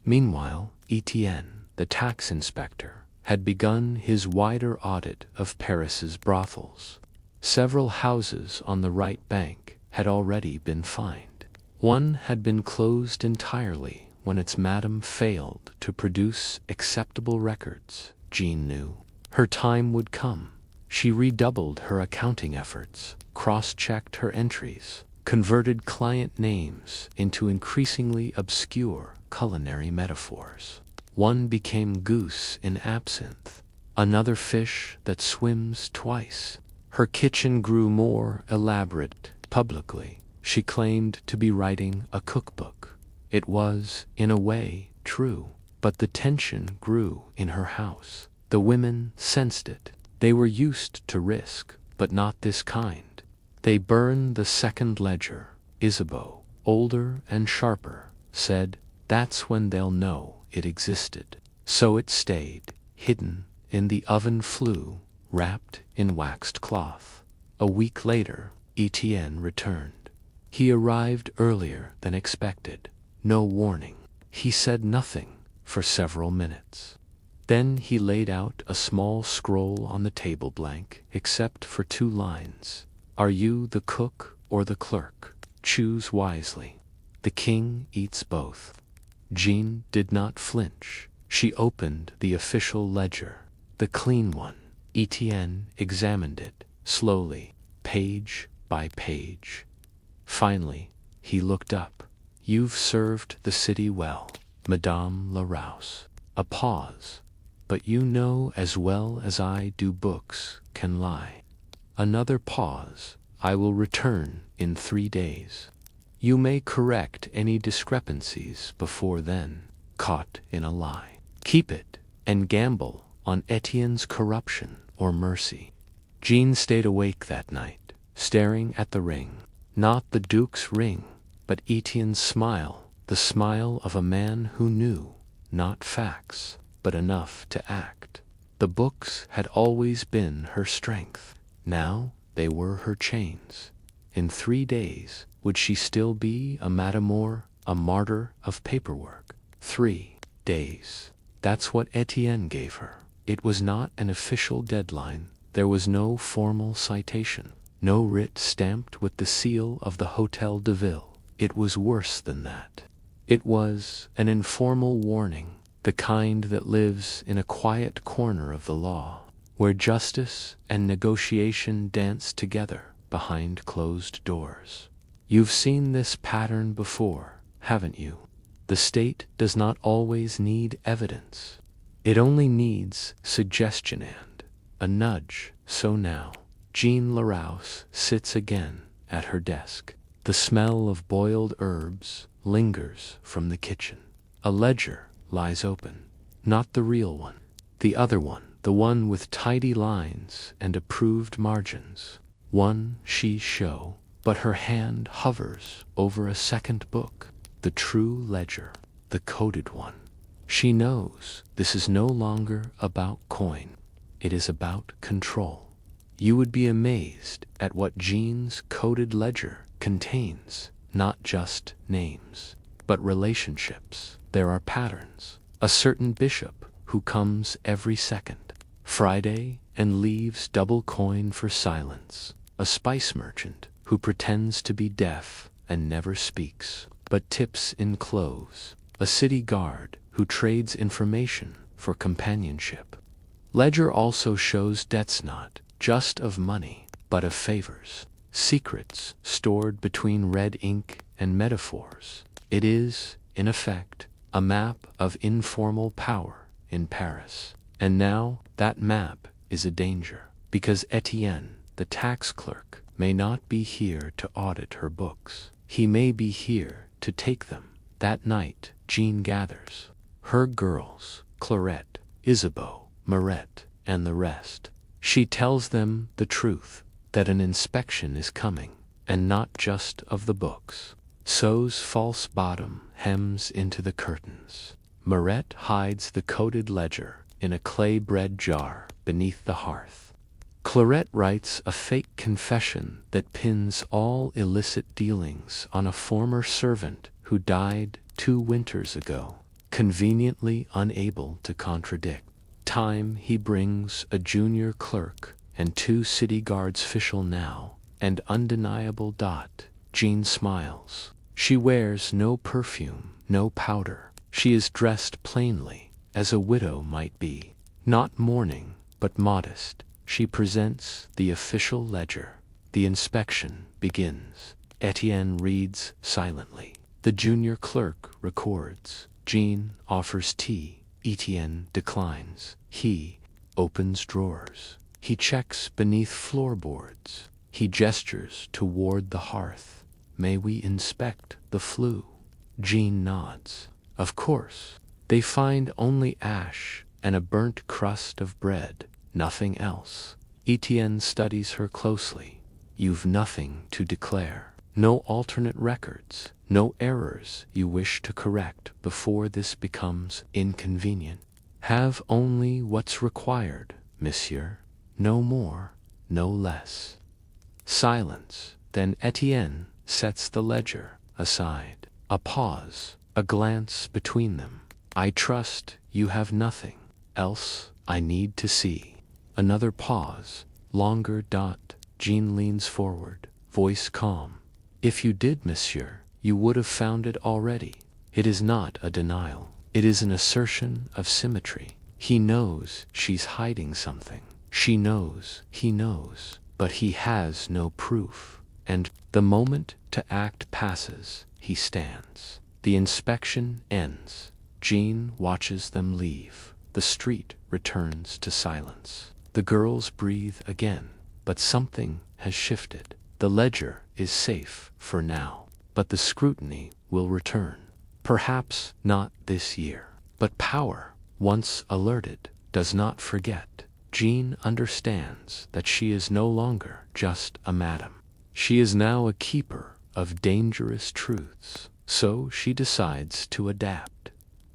Meanwhile, Etienne, the tax inspector, had begun his wider audit of Paris's brothels. Several houses on the right bank had already been fined. One had been closed entirely when its madam failed to produce acceptable records. Jean knew her time would come. She redoubled her accounting efforts, cross-checked her entries, converted client names into increasingly obscure culinary metaphors. One became goose in absinthe, another fish that swims twice. Her kitchen grew more elaborate. Publicly, she claimed to be writing a cookbook. It was, in a way, true. But the tension grew in her house. The women sensed it. They were used to risk, but not this kind. They burned the second ledger. Isabeau, older and sharper, said, "That's when they'll know it existed." So it stayed, hidden in the oven flue, wrapped in waxed cloth. A week later, Etienne returned. He arrived earlier than expected. No warning. He said nothing for several minutes. Then he laid out a small scroll on the table, blank, except for 2 lines. "Are you the cook or the clerk? Choose wisely. The king eats both." Jean did not flinch. She opened the official ledger, the clean one. Etienne examined it, slowly, page by page. Finally, he looked up. "You've served the city well, Madame Larousse." A pause. "But you know as well as I do books can lie." Another pause. "I will return in 3 days. You may correct any discrepancies before then." Caught in a lie. Keep it, and gamble on Etienne's corruption or mercy. Jean stayed awake that night, staring at the ring. Not the Duke's ring, but Etienne's smile, the smile of a man who knew, not facts, but enough to act. The books had always been her strength. Now they were her chains. In 3 days, would she still be a Matamor, a martyr of paperwork? 3 days. That's what Etienne gave her. It was not an official deadline. There was no formal citation, no writ stamped with the seal of the Hôtel de Ville. It was worse than that. It was an informal warning, the kind that lives in a quiet corner of the law, where justice and negotiation dance together behind closed doors. You've seen this pattern before, haven't you? The state does not always need evidence. It only needs suggestion and a nudge. So now, Jean Larousse sits again at her desk. The smell of boiled herbs lingers from the kitchen. A ledger lies open. Not the real one. The other one, the one with tidy lines and approved margins. One she show, but her hand hovers over a second book. The true ledger, the coded one. She knows this is no longer about coin. It is about control. You would be amazed at what Jean's coded ledger contains. Not just names, but relationships. There are patterns. A certain bishop who comes every second Friday and leaves double coin for silence. A spice merchant who pretends to be deaf and never speaks, but tips in clothes. A city guard who trades information for companionship. Ledger also shows debts not just of money, but of favors. Secrets stored between red ink and metaphors. It is, in effect, a map of informal power in Paris. And now that map is a danger, because Etienne, the tax clerk, may not be here to audit her books. He may be here to take them. That night, Jean gathers her girls, Clarette, Isabeau, Mirette, and the rest. She tells them the truth, that an inspection is coming, and not just of the books. Sews false bottom hems into the curtains. Mirette hides the coded ledger in a clay bread jar beneath the hearth. Clarette writes a fake confession that pins all illicit dealings on a former servant who died 2 winters ago, conveniently unable to contradict. Time he brings a junior clerk and 2 city guards official now, and undeniable dot. Jean smiles. She wears no perfume, no powder. She is dressed plainly, as a widow might be. Not mourning, but modest. She presents the official ledger. The inspection begins. Etienne reads silently. The junior clerk records. Jean offers tea. Etienne declines. He opens drawers. He checks beneath floorboards. He gestures toward the hearth. May we inspect the flue? Jean nods. Of course. They find only ash and a burnt crust of bread, nothing else. Etienne studies her closely. You've nothing to declare. No alternate records, no errors you wish to correct before this becomes inconvenient. Have only what's required, monsieur. No more, no less. Silence. Then Etienne sets the ledger aside. A pause, a glance between them. I trust you have nothing else I need to see. Another pause, longer. Jean leans forward, voice calm. If you did, monsieur, you would have found it already. It is not a denial. It is an assertion of symmetry. He knows she's hiding something. She knows he knows, but he has no proof. And the moment to act passes. He stands. The inspection ends. Jean watches them leave. The street returns to silence. The girls breathe again, but something has shifted. The ledger is safe for now, but the scrutiny will return. Perhaps not this year. But power, once alerted, does not forget. Jean understands that she is no longer just a madam. She is now a keeper of dangerous truths, so she decides to adapt.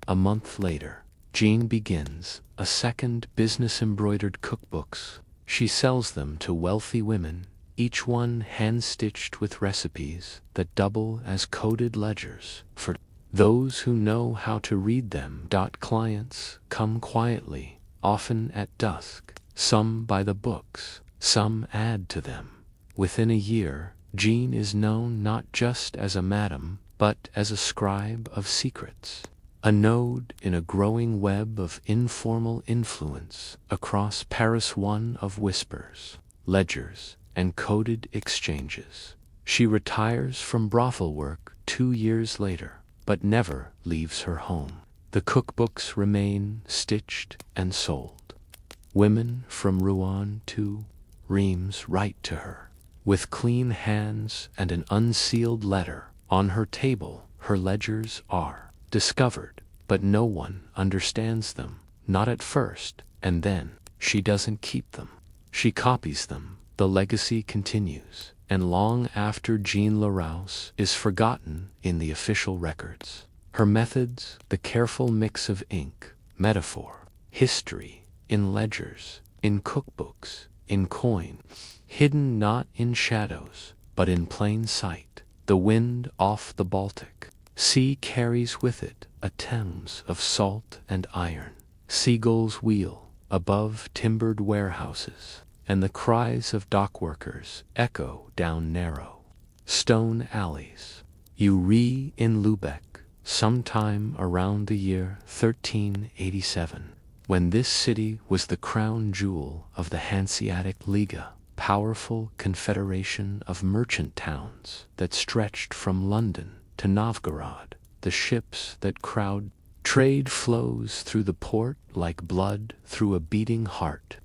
A month later, Jean begins a second business embroidered cookbooks. She sells them to wealthy women, each one hand-stitched with recipes that double as coded ledgers for those who know how to read them. Clients come quietly, often at dusk. Some buy the books, some add to them. Within a year, Jean is known not just as a madam, but as a scribe of secrets. A node in a growing web of informal influence across Paris, one of whispers, ledgers, and coded exchanges. She retires from brothel work 2 years later, but never leaves her home. The cookbooks remain stitched and sold. Women from Rouen to Reims write to her. With clean hands and an unsealed letter on her table, her ledgers are discovered, but no one understands them, not at first, and then she doesn't keep them. She copies them. The legacy continues, and long after Jean Larousse is forgotten in the official records. Her methods, the careful mix of ink, metaphor, history, in ledgers, in cookbooks, in coin, hidden not in shadows, but in plain sight. The wind off the Baltic Sea carries with it a Thames of salt and iron. Seagulls wheel above timbered warehouses, and the cries of dockworkers echo down narrow stone alleys. You re in Lubeck, sometime around the year 1387, when this city was the crown jewel of the Hanseatic Liga, powerful confederation of merchant towns that stretched from London to Novgorod. The ships that crowd trade flows through the port like blood through a beating heart.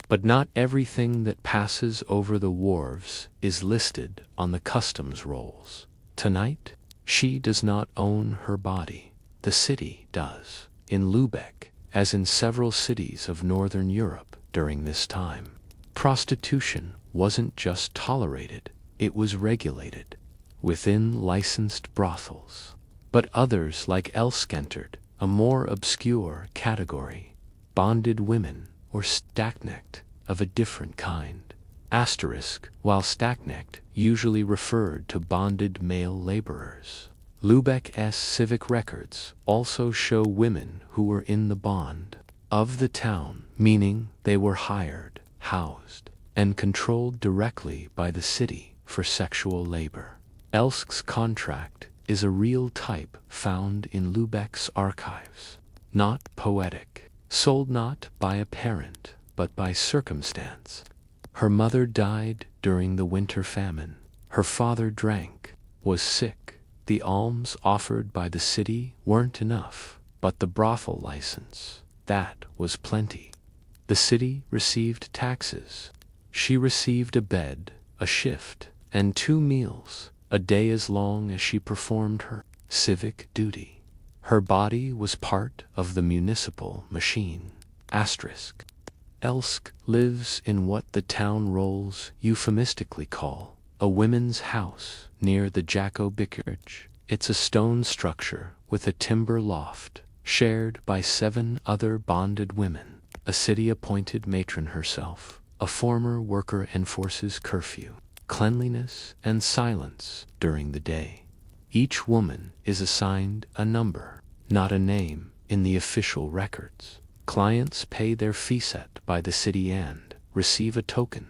But not everything that passes over the wharves is listed on the customs rolls. Tonight, she does not own her body. The city does. In Lubeck, as in several cities of Northern Europe during this time, prostitution wasn't just tolerated, it was regulated within licensed brothels. But others like Elskenterd, a more obscure category, bonded women, or stacknecht of a different kind. Asterisk, while stacknecht usually referred to bonded male laborers. Lubeck's civic records also show women who were in the bond of the town, meaning they were hired, housed, and controlled directly by the city for sexual labor. Elsk's contract is a real type found in Lubeck's archives. Not poetic, sold not by a parent, but by circumstance. Her mother died during the winter famine. Her father drank, was sick. The alms offered by the city weren't enough, but the brothel license, that was plenty. The city received taxes. She received a bed, a shift, and 2 meals a day as long as she performed her civic duty. Her body was part of the municipal machine. Asterisk. Elsk lives in what the town rolls euphemistically call a women's house near the Jacko Vicarage. It's a stone structure with a timber loft, shared by 7 other bonded women. A city-appointed matron herself, a former worker, enforces curfew, cleanliness, and silence during the day. Each woman is assigned a number, not a name, in the official records. Clients pay their fee set by the city and receive a token.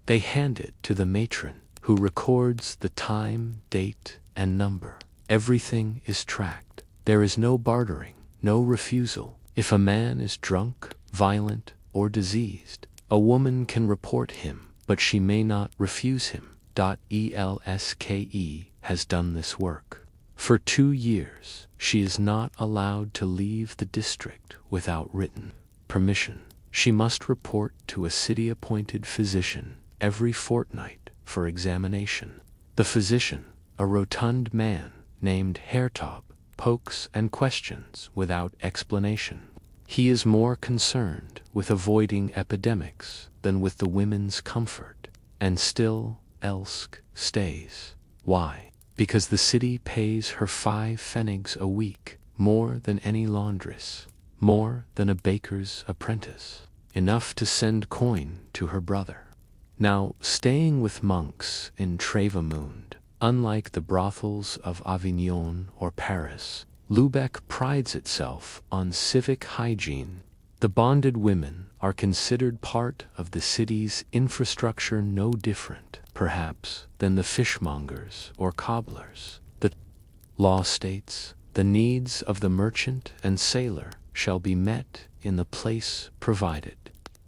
They hand it to the matron, who records the time, date, and number. Everything is tracked. There is no bartering, no refusal. If a man is drunk, violent, or diseased, a woman can report him, but she may not refuse him. ELSKE has done this work. For 2 years, she is not allowed to leave the district without written permission. She must report to a city-appointed physician every fortnight for examination. The physician, a rotund man named Hertog, pokes and questions without explanation. He is more concerned with avoiding epidemics than with the women's comfort. And still, Elsk stays. Why? Because the city pays her 5 pfennigs a week, more than any laundress, more than a baker's apprentice, enough to send coin to her brother. Now, staying with monks in Trévemünde, unlike the brothels of Avignon or Paris, Lübeck prides itself on civic hygiene. The bonded women are considered part of the city's infrastructure, no different, perhaps, than the fishmongers or cobblers. The law states, the needs of the merchant and sailor shall be met in the place provided,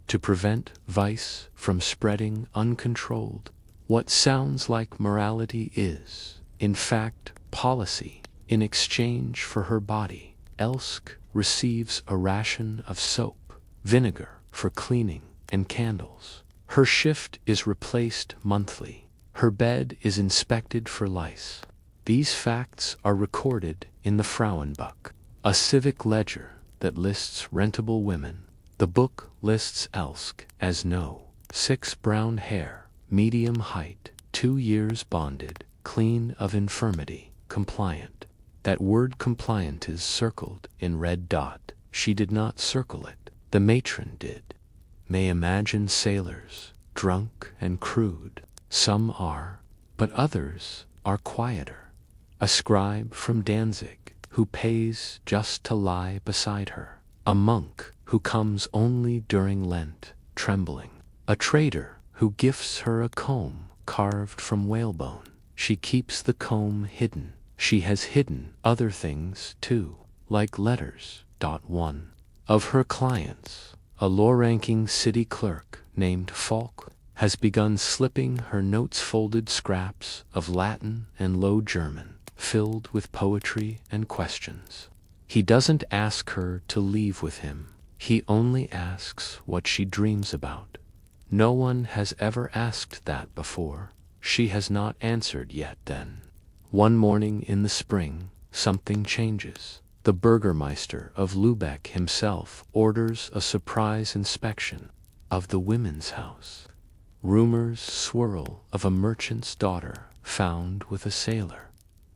to prevent vice from spreading uncontrolled. What sounds like morality is, in fact, policy. In exchange for her body, Elsk receives a ration of soap, vinegar for cleaning, and candles. Her shift is replaced monthly. Her bed is inspected for lice. These facts are recorded in the Frauenbuch, a civic ledger that lists rentable women. The book lists Elsk as no, 6 brown hair, medium height, 2 years bonded, clean of infirmity, compliant. That word compliant is circled in red dot. She did not circle it. The matron did. May imagine sailors, drunk and crude. Some are, but others are quieter. A scribe from Danzig who pays just to lie beside her. A monk who comes only during Lent, trembling. A trader who gifts her a comb carved from whalebone. She keeps the comb hidden. She has hidden other things too, like letters. 1. Of her clients, a low-ranking city clerk named Falk has begun slipping her notes-folded scraps of Latin and Low German, filled with poetry and questions. He doesn't ask her to leave with him. He only asks what she dreams about. No one has ever asked that before. She has not answered yet then. One morning in the spring, something changes. The Burgermeister of Lübeck himself orders a surprise inspection of the women's house. Rumors swirl of a merchant's daughter found with a sailor.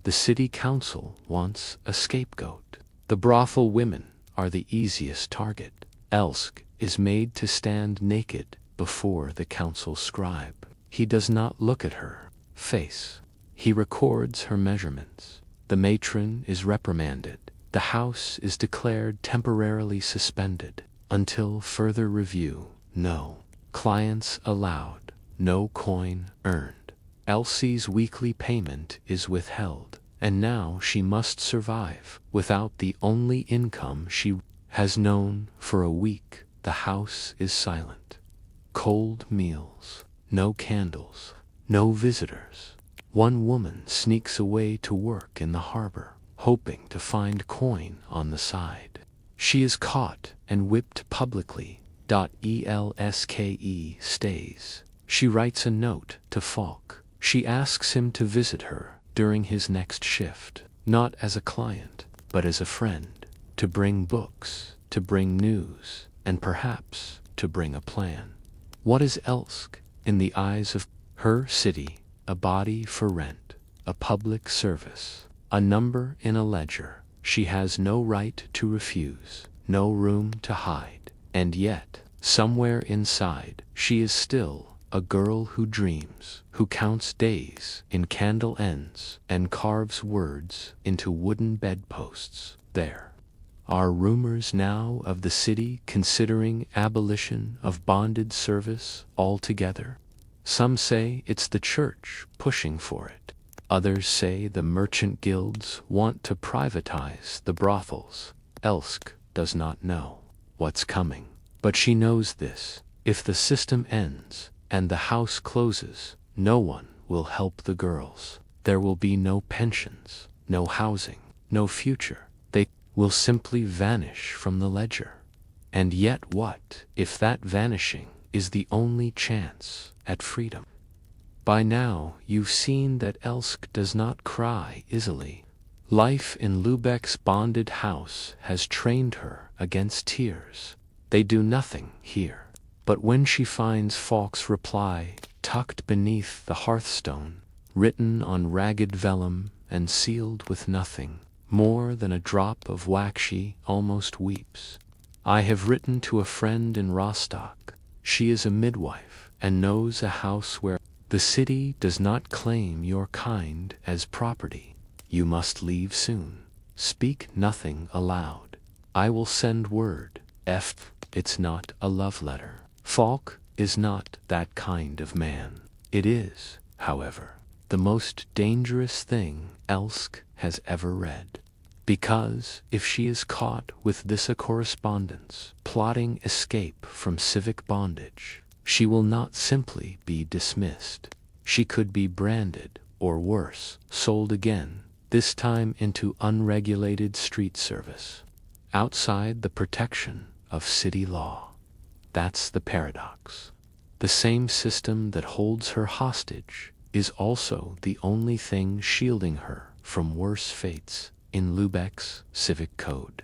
The city council wants a scapegoat. The brothel women are the easiest target. Elsk is made to stand naked before the council scribe. He does not look at her face. He records her measurements. The matron is reprimanded. The house is declared temporarily suspended until further review. No clients allowed. No coin earned. Elsie's weekly payment is withheld, and now she must survive without the only income she has known for a week. The house is silent. Cold meals, no candles, no visitors. One woman sneaks away to work in the harbor, hoping to find coin on the side. She is caught and whipped publicly. Elske stays. She writes a note to Falk. She asks him to visit her during his next shift. not as a client, but as a friend, to bring books, to bring news, and perhaps to bring a plan. What is Elsk in the eyes of her city? A body for rent, a public service, a number in a ledger. She has no right to refuse, no room to hide, and yet, somewhere inside, she is still a girl who dreams, who counts days in candle ends and carves words into wooden bedposts. There are rumors now of the city considering abolition of bonded service altogether. Some say it's the church pushing for it. Others say the merchant guilds want to privatize the brothels. Elsk does not know what's coming, but she knows this: if the system ends and the house closes, no one will help the girls. There will be no pensions, no housing, no future. They will simply vanish from the ledger. And yet what if that vanishing is the only chance at freedom? By now you've seen that Elsk does not cry easily. Life in Lübeck's bonded house has trained her against tears. They do nothing here. But when she finds Falk's reply tucked beneath the hearthstone, written on ragged vellum and sealed with nothing more than a drop of wax, she almost weeps. I have written to a friend in Rostock. She is a midwife and knows a house where the city does not claim your kind as property. You must leave soon. Speak nothing aloud. I will send word. It's not a love letter. Falk is not that kind of man. It is, however, the most dangerous thing Elsk has ever read. Because if she is caught with this a correspondence, plotting escape from civic bondage, she will not simply be dismissed. She could be branded, or worse, sold again, this time into unregulated street service, outside the protection of city law. That's the paradox. The same system that holds her hostage is also the only thing shielding her from worse fates in Lübeck's civic code.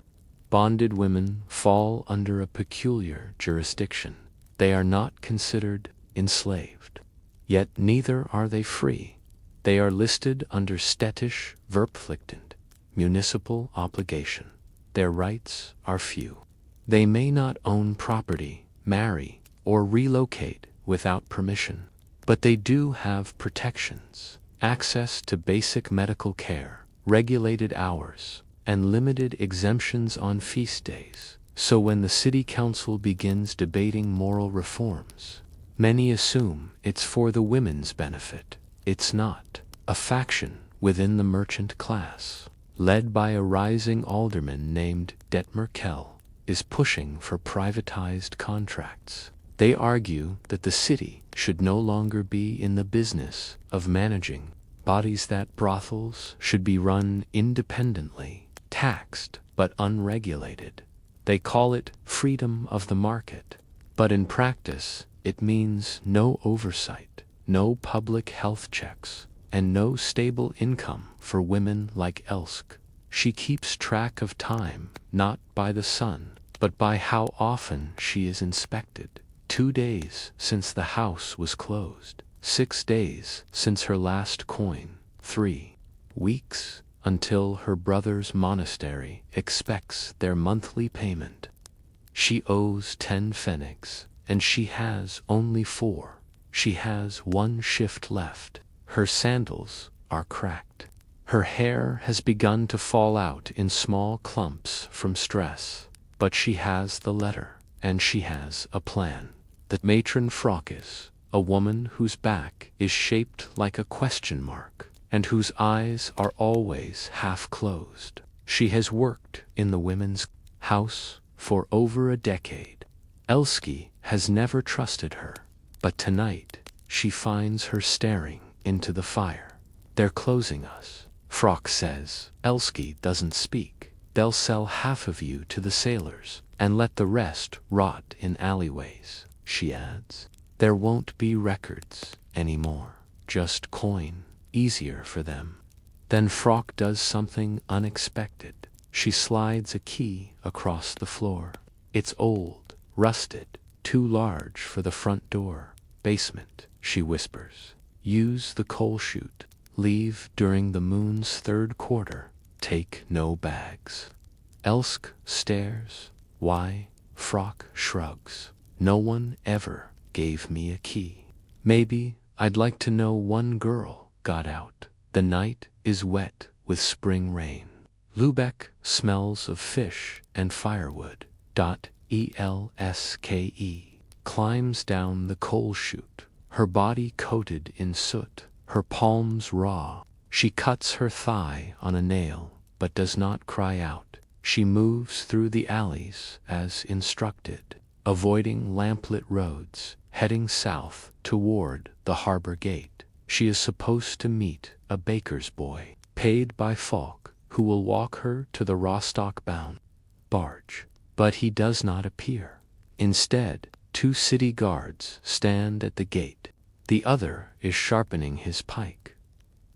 Bonded women fall under a peculiar jurisdiction. They are not considered enslaved. Yet neither are they free. They are listed under städtische Verpflichtung, municipal obligation. Their rights are few. They may not own property, marry, or relocate without permission. But they do have protections: access to basic medical care, regulated hours, and limited exemptions on feast days. So when the city council begins debating moral reforms, many assume it's for the women's benefit. It's not. A faction within the merchant class, led by a rising alderman named Detmer Kell, is pushing for privatized contracts. They argue that the city should no longer be in the business of managing bodies, that brothels should be run independently, taxed but unregulated. They call it freedom of the market, but in practice it means no oversight, no public health checks, and no stable income for women like Elsk. She keeps track of time, not by the sun, but by how often she is inspected. 2 days since the house was closed, 6 days since her last coin, 3 weeks until her brother's monastery expects their monthly payment. She owes 10 pfennigs, and she has only 4. She has 1 shift left. Her sandals are cracked. Her hair has begun to fall out in small clumps from stress. But she has the letter, and she has a plan. The matron Frauke, a woman whose back is shaped like a question mark, and whose eyes are always half closed. She has worked in the women's house for over a decade. Elski has never trusted her, but tonight she finds her staring into the fire. They're closing us, Frauke says. Elski doesn't speak. They'll sell half of you to the sailors and let the rest rot in alleyways, she adds. There won't be records anymore, just coin, easier for them. Then Frock does something unexpected. She slides a key across the floor. It's old, rusted, too large for the front door. Basement, she whispers. Use the coal chute. Leave during the moon's third quarter. Take no bags. Elsk stares. Why? Frock shrugs. No one ever gave me a key. Maybe I'd like to know one girl got out. The night is wet with spring rain. Lübeck smells of fish and firewood. Elske climbs down the coal chute, her body coated in soot, her palms raw. She cuts her thigh on a nail, but does not cry out. She moves through the alleys as instructed, avoiding lamplit roads, heading south toward the harbor gate. She is supposed to meet a baker's boy, paid by Falk, who will walk her to the Rostock-bound barge. But he does not appear. Instead, 2 city guards stand at the gate. The other is sharpening his pike.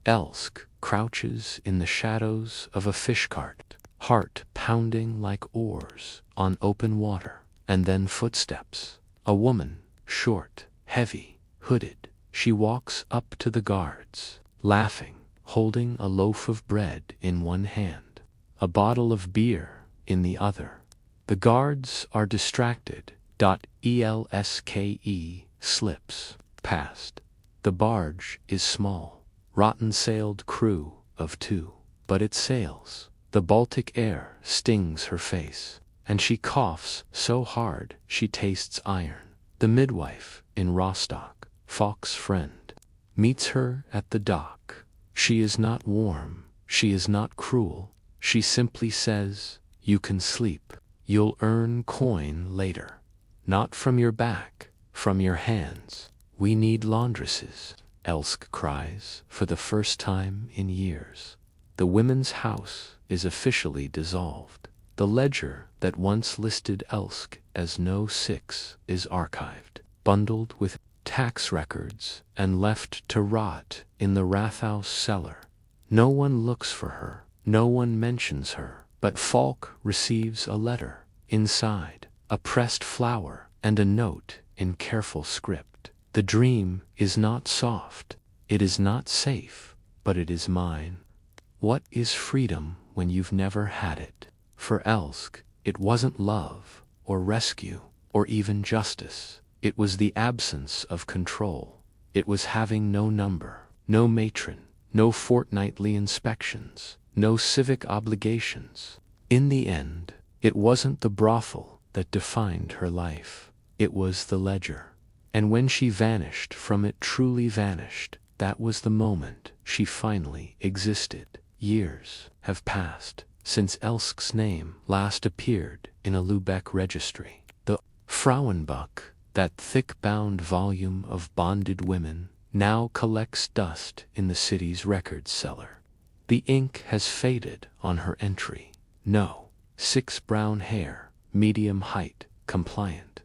Elsk crouches in the shadows of a fish cart, heart pounding like oars on open water. And then footsteps. A woman, short, heavy, hooded. She walks up to the guards, laughing, holding a loaf of bread in one hand, a bottle of beer in the other. The guards are distracted. Elske slips past. The barge is small, rotten-sailed crew of 2, but it sails. The Baltic air stings her face, and she coughs so hard she tastes iron. The midwife in Rostock, Falk's friend, meets her at the dock. She is not warm, she is not cruel. She simply says, "You can sleep. You'll earn coin later. Not from your back, from your hands. We need laundresses," Elsk cries for the first time in years. The women's house is officially dissolved. The ledger that once listed Elsk as No. 6 is archived, bundled with tax records, and left to rot in the Rathaus cellar. No one looks for her, no one mentions her, but Falk receives a letter. Inside, a pressed flower and a note in careful script. The dream is not soft, it is not safe, but it is mine. What is freedom when you've never had it? For Elsk, it wasn't love, or rescue, or even justice. It was the absence of control. It was having no number, no matron, no fortnightly inspections, no civic obligations. In the end, it wasn't the brothel that defined her life. It was the ledger. And when she vanished from it, truly vanished, that was the moment she finally existed. Years have passed since Elsk's name last appeared in a Lübeck registry. The Frauenbuch, that thick-bound volume of bonded women, now collects dust in the city's records cellar. The ink has faded on her entry. No. 6 brown hair, medium height, compliant.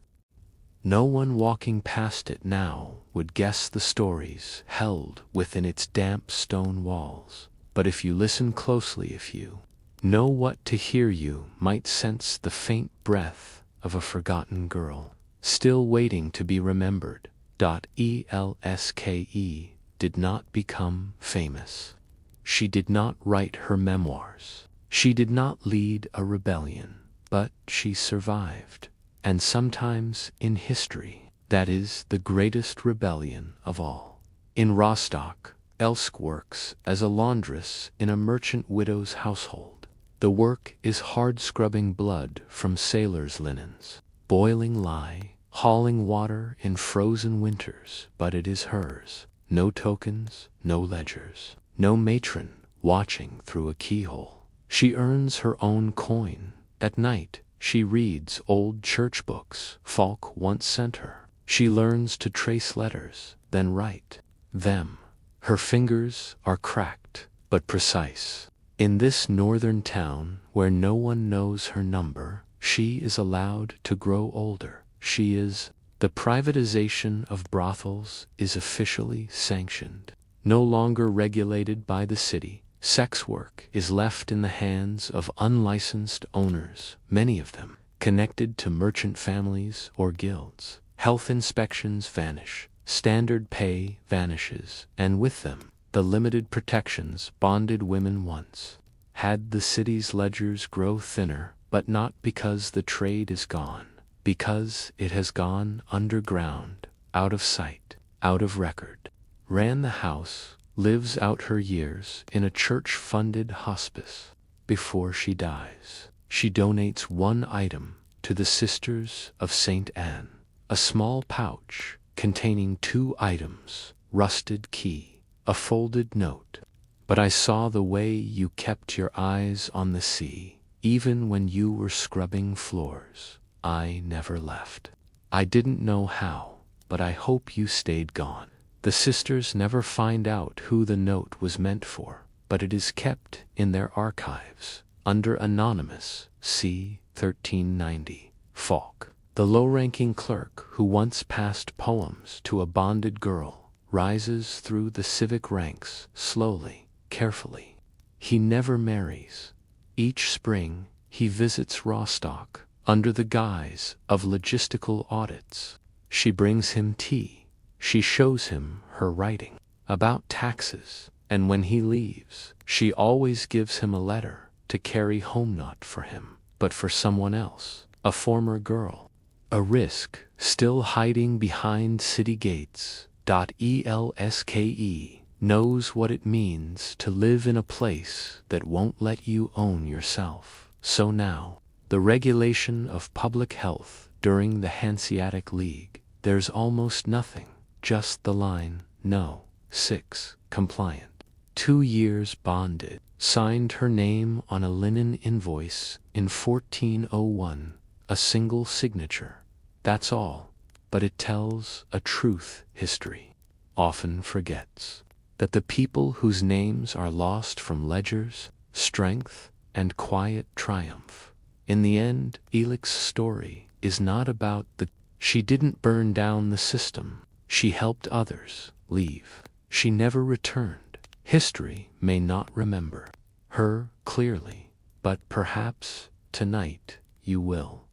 No one walking past it now would guess the stories held within its damp stone walls. But if you listen closely, if you know what to hear, you might sense the faint breath of a forgotten girl, still waiting to be remembered. Elske did not become famous. She did not write her memoirs. She did not lead a rebellion, but she survived. And sometimes in history, that is the greatest rebellion of all. In Rostock, Elsk works as a laundress in a merchant widow's household. The work is hard, scrubbing blood from sailors' linens, boiling lye, hauling water in frozen winters, but it is hers. No tokens, no ledgers, no matron watching through a keyhole. She earns her own coin. At night, she reads old church books Falk once sent her. She learns to trace letters, then write them. Her fingers are cracked, but precise. In this northern town, where no one knows her number, she is allowed to grow older. She is. The privatization of brothels is officially sanctioned. No longer regulated by the city, Sex work is left in the hands of unlicensed owners, many of them connected to merchant families or guilds. Health inspections vanish, standard pay vanishes, and with them, the limited protections bonded women once had. The city's ledgers grow thinner, but not because the trade is gone, because it has gone underground, out of sight, out of record. Ran the house, lives out her years in a church-funded hospice. Before she dies, she donates one item to the Sisters of St. Anne, a small pouch containing 2 items, rusted key, a folded note. But I saw the way you kept your eyes on the sea, even when you were scrubbing floors. I never left. I didn't know how, but I hope you stayed gone. The sisters never find out who the note was meant for, but it is kept in their archives, under anonymous C. 1390. Falk, the low-ranking clerk who once passed poems to a bonded girl, rises through the civic ranks slowly, carefully. He never marries. Each spring, he visits Rostock under the guise of logistical audits. She brings him tea. She shows him her writing about taxes, and when he leaves, she always gives him a letter to carry home, not for him, but for someone else, a former girl. A risk still hiding behind city gates. ELSKE knows what it means to live in a place that won't let you own yourself. So now, the regulation of public health during the Hanseatic League, there's almost nothing, just the line, no, 6, compliant. 2 years bonded, signed her name on a linen invoice in 1401, a single signature. That's all, but it tells a truth history often forgets. That the people whose names are lost from ledgers, strength, and quiet triumph. In the end, Elix's story is not about the. She didn't burn down the system. She helped others leave. She never returned. History may not remember her clearly, but perhaps tonight you will.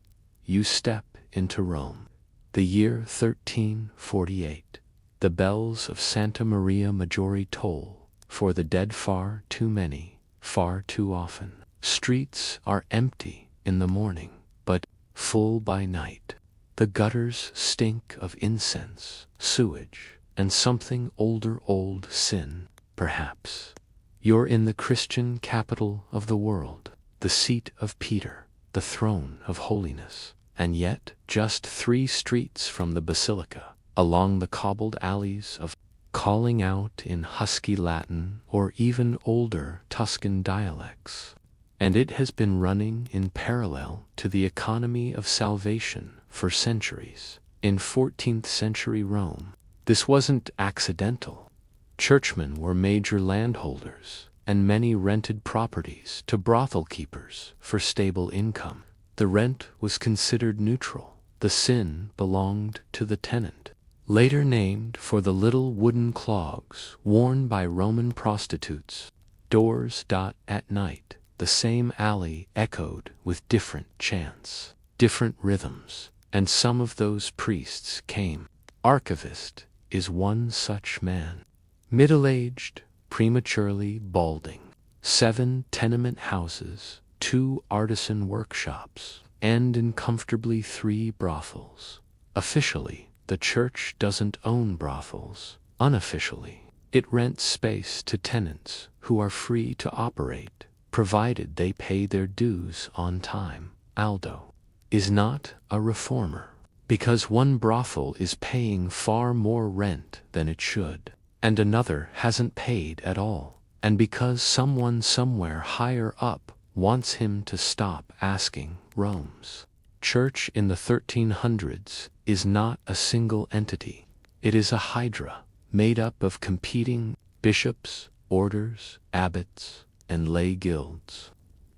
You step into Rome. The year 1348. The bells of Santa Maria Maggiore toll, for the dead far too many, far too often. Streets are empty in the morning, but full by night. The gutters stink of incense, sewage, and something older, old sin, perhaps. You're in the Christian capital of the world, the seat of Peter, the throne of holiness, and yet just 3 streets from the basilica, along the cobbled alleys of calling out in husky Latin or even older Tuscan dialects. And it has been running in parallel to the economy of salvation for centuries. In 14th century Rome, this wasn't accidental. Churchmen were major landholders, and many rented properties to brothel keepers for stable income. The rent was considered neutral. The sin belonged to the tenant. Later named for the little wooden clogs worn by Roman prostitutes. Doors. At night, the same alley echoed with different chants, different rhythms, and some of those priests came. Archivist is one such man. Middle-aged, prematurely balding. 7 tenement houses, 2 artisan workshops, and uncomfortably 3 brothels. Officially, the church doesn't own brothels. Unofficially, it rents space to tenants who are free to operate, provided they pay their dues on time. Aldo is not a reformer, because one brothel is paying far more rent than it should, and another hasn't paid at all, and because someone somewhere higher up wants him to stop asking. Rome's church in the 1300s is not a single entity. It is a hydra made up of competing bishops, orders, abbots, and lay guilds.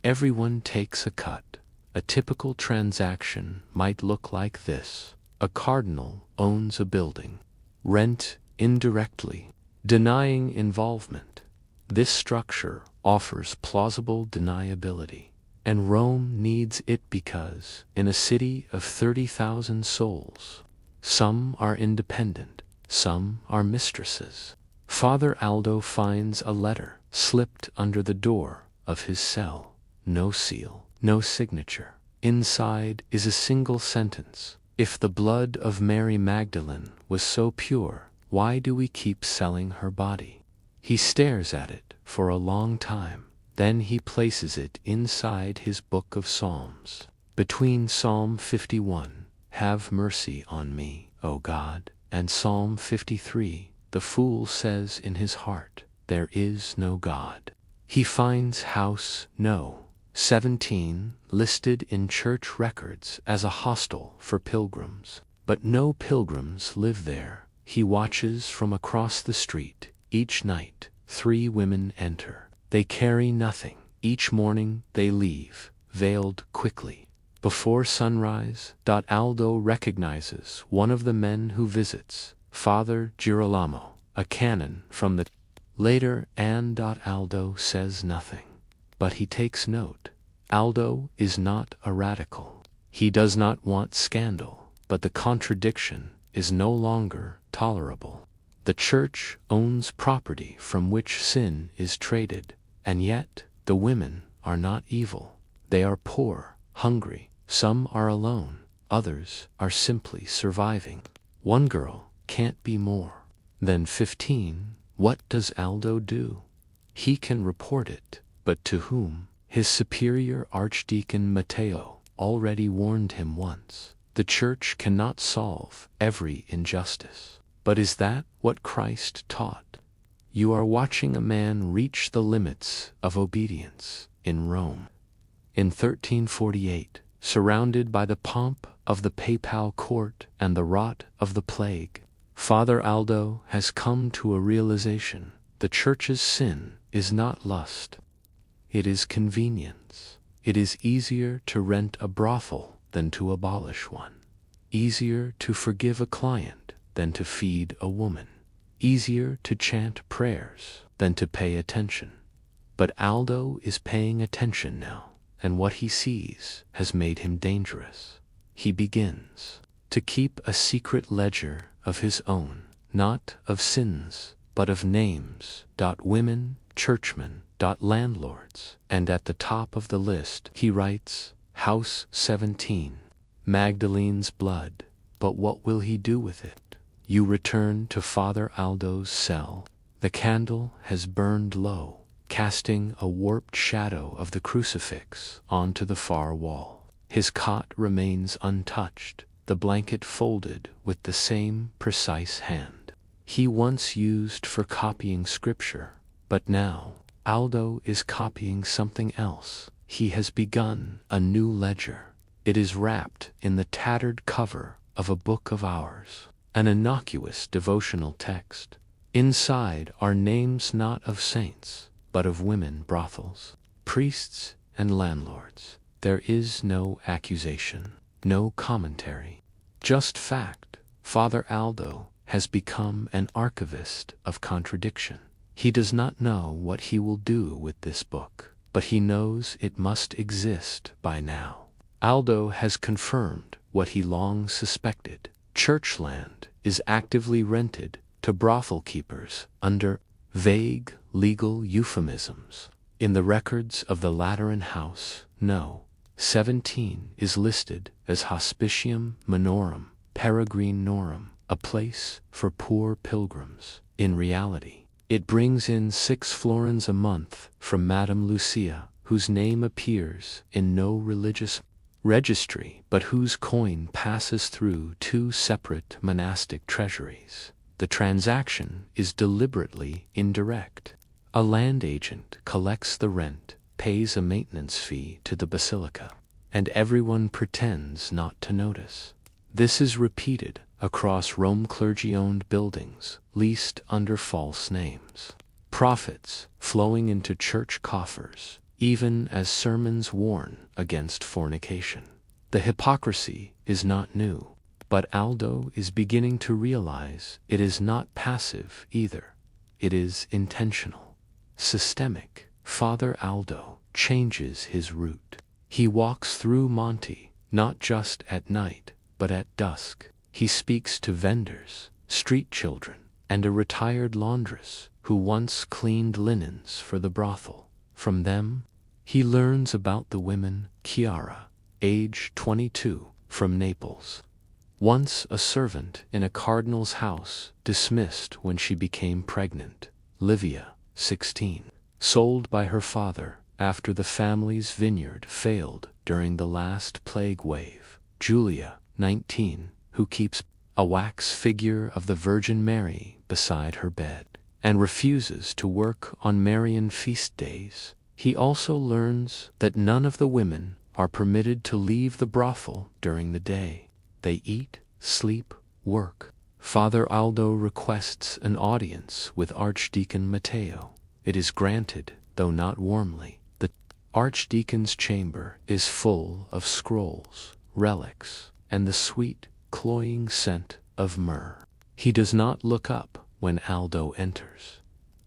Everyone takes a cut. A typical transaction might look like this. A cardinal owns a building. Rent indirectly, denying involvement. This structure offers plausible deniability, and Rome needs it because, in a city of 30,000 souls, some are independent, some are mistresses. Father Aldo finds a letter slipped under the door of his cell. No seal, no signature. Inside is a single sentence. If the blood of Mary Magdalene was so pure, why do we keep selling her body? He stares at it for a long time. Then he places it inside his book of Psalms. Between Psalm 51, "Have mercy on me, O God," and Psalm 53, the fool says in his heart, "There is no God." He finds house No. 17 listed in church records as a hostel for pilgrims. But no pilgrims live there. He watches from across the street. Each night, 3 women enter. They carry nothing. Each morning they leave, veiled quickly. Before sunrise, Aldo recognizes one of the men who visits, Father Girolamo, a canon from the later, and Aldo says nothing. But he takes note. Aldo is not a radical. He does not want scandal, but the contradiction is no longer tolerable. The church owns property from which sin is traded, and yet the women are not evil. They are poor, hungry, some are alone, others are simply surviving. One girl can't be more than 15. What does Aldo do? He can report it, but to whom? His superior Archdeacon Matteo already warned him once. The church cannot solve every injustice. But is that what Christ taught? You are watching a man reach the limits of obedience in Rome. In 1348, surrounded by the pomp of the papal court and the rot of the plague, Father Aldo has come to a realization. The church's sin is not lust. It is convenience. It is easier to rent a brothel than to abolish one. Easier to forgive a client than to feed a woman. Easier to chant prayers than to pay attention. But Aldo is paying attention now, and what he sees has made him dangerous. He begins to keep a secret ledger of his own, not of sins, but of names. Women, churchmen, landlords, and at the top of the list he writes, House 17, Magdalene's blood. But what will he do with it? You return to Father Aldo's cell. The candle has burned low, casting a warped shadow of the crucifix onto the far wall. His cot remains untouched, the blanket folded with the same precise hand he once used for copying scripture. But now, Aldo is copying something else. He has begun a new ledger. It is wrapped in the tattered cover of a book of hours, an innocuous devotional text. Inside are names not of saints, but of women brothels, priests, and landlords. There is no accusation, no commentary, just fact. Father Aldo has become an archivist of contradiction. He does not know what he will do with this book, but he knows it must exist by now. Aldo has confirmed what he long suspected. Church land is actively rented to brothel keepers under vague legal euphemisms. In the records of the Lateran House, No. 17 is listed as Hospitium Minorum Peregrinorum, a place for poor pilgrims. In reality, it brings in 6 florins a month from Madame Lucia, whose name appears in no religious registry, but whose coin passes through 2 separate monastic treasuries. The transaction is deliberately indirect. A land agent collects the rent, pays a maintenance fee to the basilica, and everyone pretends not to notice. This is repeated across Rome clergy-owned buildings leased under false names. Profits flowing into church coffers, even as sermons warn against fornication. The hypocrisy is not new, but Aldo is beginning to realize it is not passive either. It is intentional. systemic. Father Aldo changes his route. He walks through Monte, not just at night, but at dusk. He speaks to vendors, street children, and a retired laundress who once cleaned linens for the brothel. From them, he learns about the women Chiara, age 22, from Naples. Once a servant in a cardinal's house, dismissed when she became pregnant. Livia, 16, sold by her father after the family's vineyard failed during the last plague wave. Julia, 19, who keeps a wax figure of the Virgin Mary beside her bed and refuses to work on Marian feast days. He also learns that none of the women are permitted to leave the brothel during the day. They eat, sleep, work. Father Aldo requests an audience with Archdeacon Matteo. It is granted, though not warmly. The archdeacon's chamber is full of scrolls, relics, and the sweet, cloying scent of myrrh. He does not look up when Aldo enters.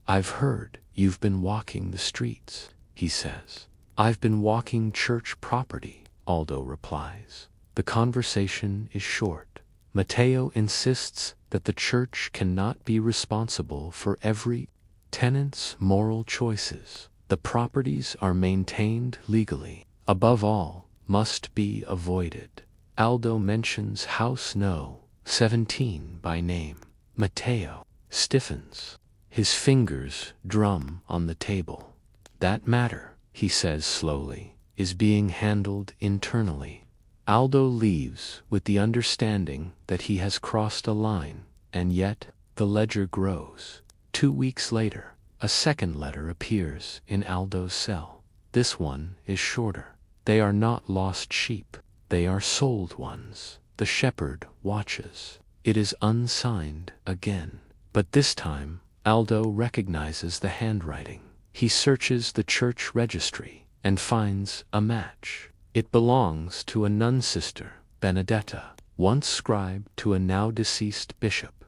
"I've heard you've been walking the streets," he says. "I've been walking church property," Aldo replies. The conversation is short. Matteo insists that the church cannot be responsible for every tenant's moral choices. The properties are maintained legally. Above all, must be avoided. Aldo mentions House No. 17 by name. Matteo stiffens. His fingers drum on the table. "That matter," he says slowly, "is being handled internally." Aldo leaves with the understanding that he has crossed a line, and yet the ledger grows. 2 weeks later, a second letter appears in Aldo's cell. This one is shorter. They are not lost sheep. They are sold ones. The shepherd watches. It is unsigned again. But this time, Aldo recognizes the handwriting. He searches the church registry and finds a match. It belongs to a nun sister, Benedetta, once scribe to a now deceased bishop.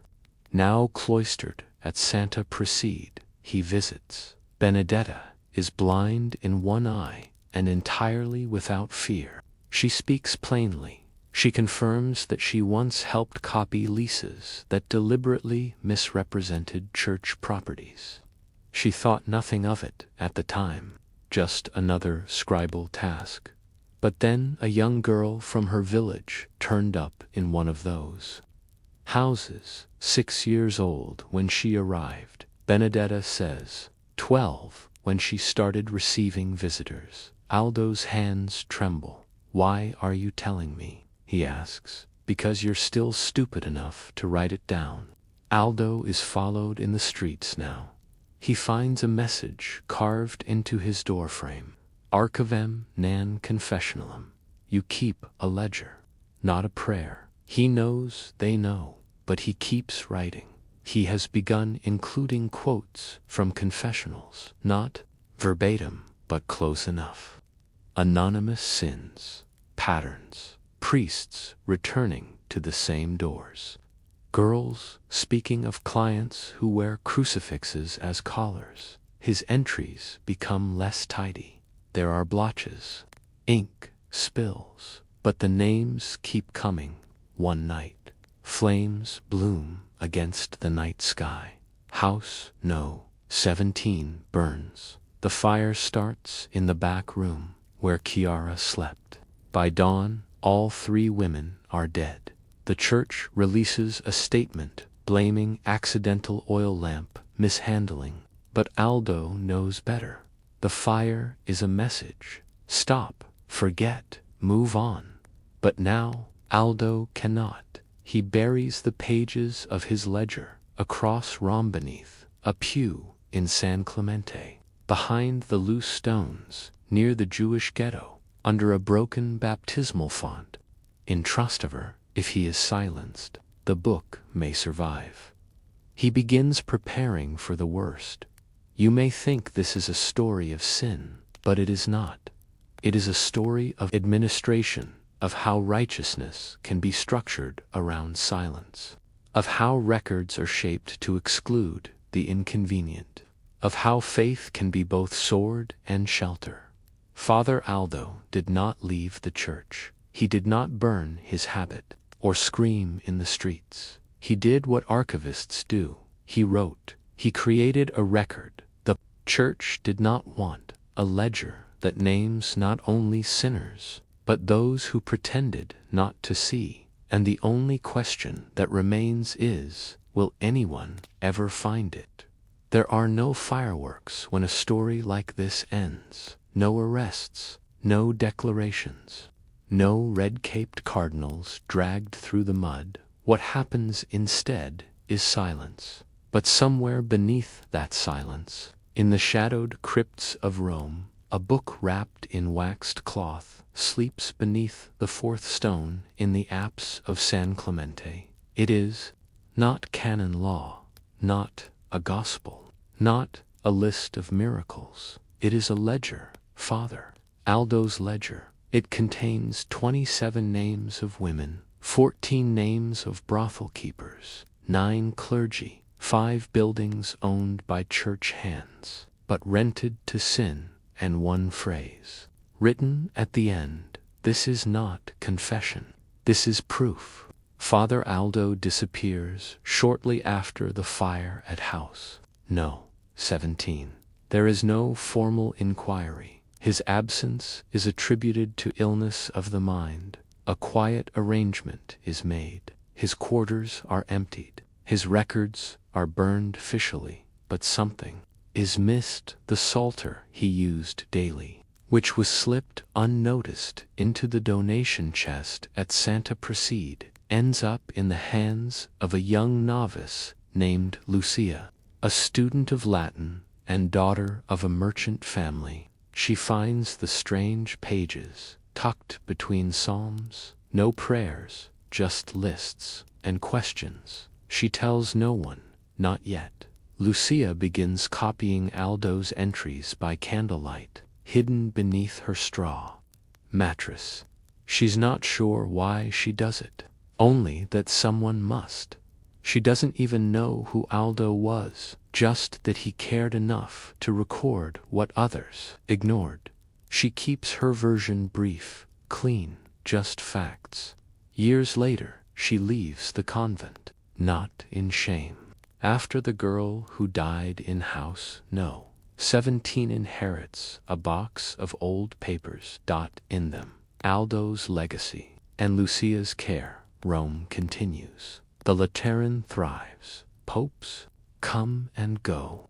Now cloistered at Santa Prassede, he visits. Benedetta is blind in one eye and entirely without fear. She speaks plainly. She confirms that she once helped copy leases that deliberately misrepresented church properties. She thought nothing of it at the time, just another scribal task. But then a young girl from her village turned up in one of those houses, 6 years old when she arrived. Benedetta says 12 when she started receiving visitors. Aldo's hands tremble. "Why are you telling me?" he asks. "Because you're still stupid enough to write it down." Aldo is followed in the streets now. He finds a message carved into his doorframe. "Archivem nan confessionalem." You keep a ledger, not a prayer. He knows they know, but he keeps writing. He has begun including quotes from confessionals, not verbatim, but close enough. Anonymous sins, patterns, priests returning to the same doors. Girls speaking of clients who wear crucifixes as collars. His entries become less tidy. There are blotches, ink spills, but the names keep coming. One night, flames bloom against the night sky. House No. 17 burns. The fire starts in the back room where Chiara slept. By dawn, all 3 women are dead. The church releases a statement blaming accidental oil lamp mishandling, but Aldo knows better. The fire is a message. Stop, forget, move on. But now, Aldo cannot. He buries the pages of his ledger across Rome beneath a pew in San Clemente, behind the loose stones, near the Jewish ghetto, under a broken baptismal font. In Trastevere, if he is silenced, the book may survive. He begins preparing for the worst. You may think this is a story of sin, but it is not. It is a story of administration, of how righteousness can be structured around silence, of how records are shaped to exclude the inconvenient. of how faith can be both sword and shelter. Father Aldo did not leave the church. He did not burn his habit or scream in the streets. He did what archivists do. He wrote. He created a record. The church did not want a ledger that names not only sinners, but those who pretended not to see. And the only question that remains is, will anyone ever find it? There are no fireworks when a story like this ends. No arrests, no declarations, no red-caped cardinals dragged through the mud. What happens instead is silence. But somewhere beneath that silence, in the shadowed crypts of Rome, a book wrapped in waxed cloth sleeps beneath the fourth stone in the apse of San Clemente. It is not canon law, not a gospel, not a list of miracles. It is a ledger, Father Aldo's ledger. It contains 27 names of women, 14 names of brothel keepers, 9 clergy, 5 buildings owned by church hands, but rented to sin, and 1 phrase written at the end. This is not confession. This is proof. Father Aldo disappears shortly after the fire at house No. 17. There is no formal inquiry. His absence is attributed to illness of the mind. A quiet arrangement is made. His quarters are emptied. His records are burned officially, but something is missed. The psalter he used daily, which was slipped unnoticed into the donation chest at Santa Prassede, ends up in the hands of a young novice named Lucia, a student of Latin and daughter of a merchant family. She finds the strange pages tucked between psalms, no prayers, just lists and questions. She tells no one, not yet. Lucia begins copying Aldo's entries by candlelight, hidden beneath her straw mattress. She's not sure why she does it, only that someone must. She doesn't even know who Aldo was, just that he cared enough to record what others ignored. She keeps her version brief, clean, just facts. Years later, she leaves the convent, not in shame. After the girl who died in house No. 17 inherits a box of old papers. In them, Aldo's legacy and Lucia's care. Rome continues. The Lateran thrives. Popes come and go.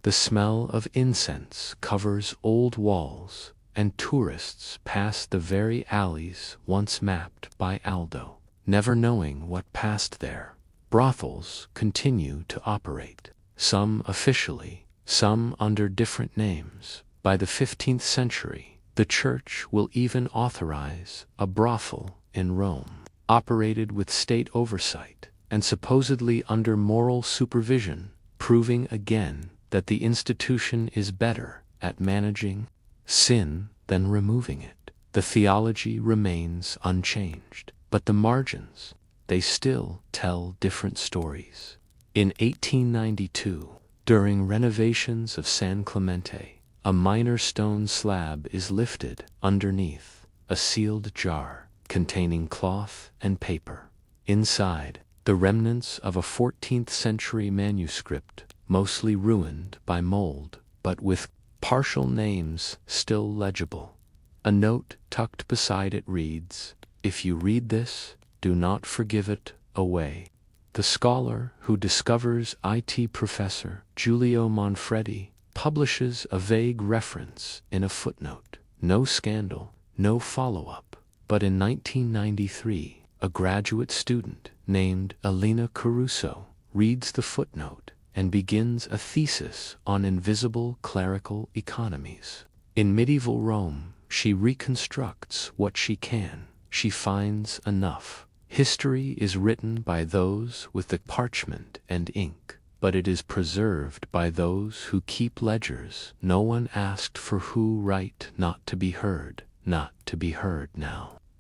The smell of incense covers old walls, and tourists pass the very alleys once mapped by Aldo, never knowing what passed there. Brothels continue to operate, some officially, some under different names. By the 15th century, the church will even authorize a brothel in Rome, operated with state oversight and supposedly under moral supervision, proving again that the institution is better at managing sin than removing it. The theology remains unchanged, but the margins, they still tell different stories. In 1892, during renovations of San Clemente, a minor stone slab is lifted underneath a sealed jar containing cloth and paper. Inside, the remnants of a 14th century manuscript, mostly ruined by mold, but with partial names still legible. A note tucked beside it reads, "If you read this, do not forgive it away." The scholar who discovers IT professor Giulio Manfredi publishes a vague reference in a footnote. No scandal, no follow-up. But in 1993, a graduate student named Elena Caruso reads the footnote and begins a thesis on invisible clerical economies. In medieval Rome, she reconstructs what she can. She finds enough. History is written by those with the parchment and ink, but it is preserved by those who keep ledgers. No one asked for who right not to be heard now,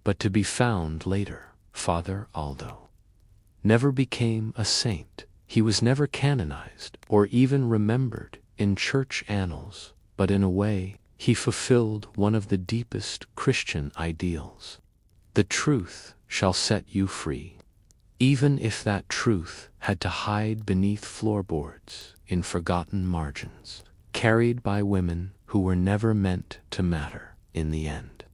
but to be found later. Father Aldo never became a saint. He was never canonized or even remembered in church annals, but in a way, he fulfilled one of the deepest Christian ideals. The truth shall set you free, even if that truth had to hide beneath floorboards in forgotten margins, carried by women who were never meant to matter in the end.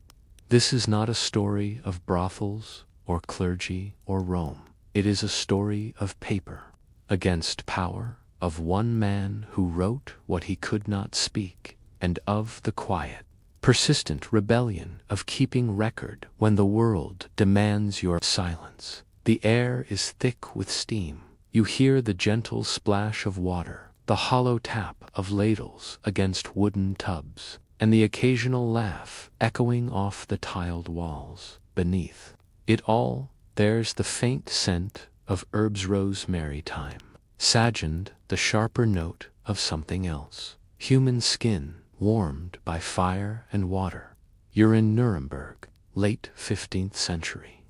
This is not a story of brothels or clergy or Rome. It is a story of paper against power, of one man who wrote what he could not speak, and of the quiet, persistent rebellion of keeping record when the world demands your silence. The air is thick with steam. You hear the gentle splash of water, the hollow tap of ladles against wooden tubs, and the occasional laugh echoing off the tiled walls. Beneath it all, there's the faint scent of herbs, rosemary, thyme, sage, the sharper note of something else. Human skin warmed by fire and water. You're in Nuremberg, late 15th century.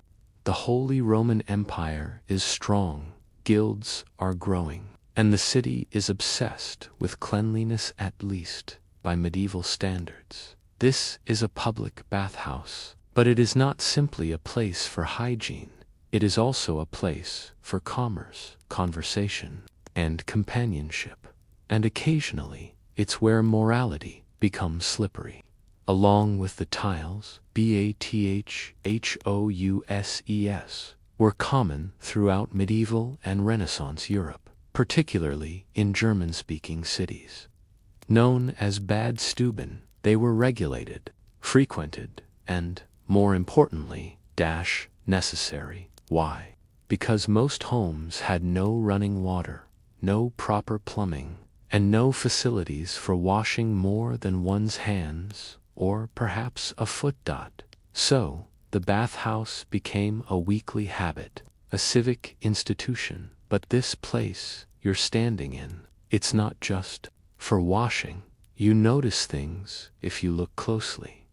The Holy Roman Empire is strong, guilds are growing, and the city is obsessed with cleanliness, at least by medieval standards. This is a public bathhouse, but it is not simply a place for hygiene. It is also a place for commerce, conversation, and companionship. And occasionally, it's where morality becomes slippery. Along with the tiles, bathhouses were common throughout medieval and Renaissance Europe, particularly in German-speaking cities. Known as Badstuben, they were regulated, frequented, and, more importantly, necessary. Why? Because most homes had no running water, no proper plumbing, and no facilities for washing more than one's hands, or perhaps a foot. So, the bathhouse became a weekly habit, a civic institution. But this place you're standing in, it's not just for washing. You notice things if you look closely.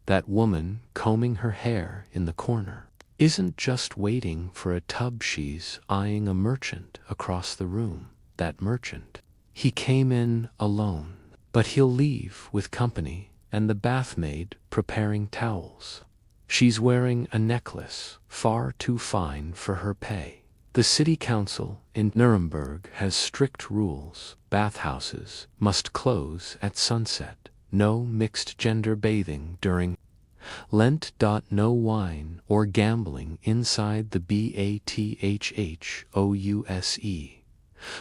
That woman combing her hair in the corner isn't just waiting for a tub, she's eyeing a merchant across the room. That merchant, he came in alone, but he'll leave with company, and the bathmaid preparing towels. She's wearing a necklace far too fine for her pay. The city council in Nuremberg has strict rules. Bathhouses must close at sunset. No mixed-gender bathing during Lent. No wine or gambling inside the bathhouse.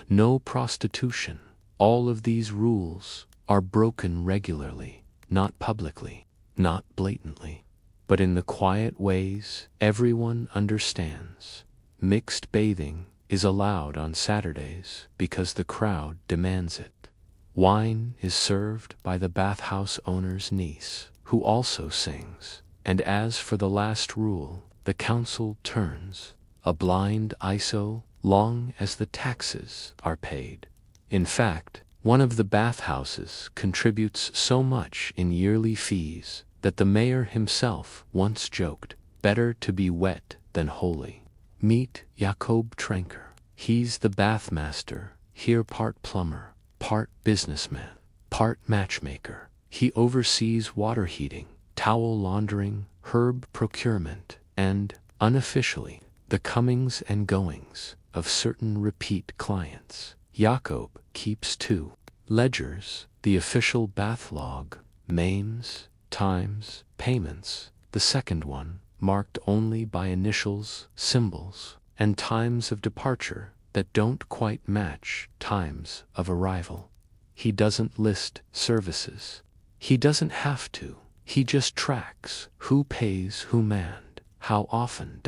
No prostitution. All of these rules are broken regularly, not publicly, not blatantly, but in the quiet ways everyone understands. Mixed bathing is allowed on Saturdays because the crowd demands it. Wine is served by the bathhouse owner's niece, who also sings. And as for the last rule, the council turns a blind eye so long as the taxes are paid. In fact, one of the bathhouses contributes so much in yearly fees that the mayor himself once joked, "Better to be wet than holy." Meet Jakob Trenker. He's the bathmaster, here part plumber, part businessman, part matchmaker. He oversees water heating, towel laundering, herb procurement, and, unofficially, the comings and goings of certain repeat clients. Jakob keeps two ledgers: the official bath log, names, times, payments; the second one, marked only by initials, symbols, and times of departure that don't quite match times of arrival. He doesn't list services. He doesn't have to. He just tracks who pays whom and how often.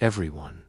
Everyone.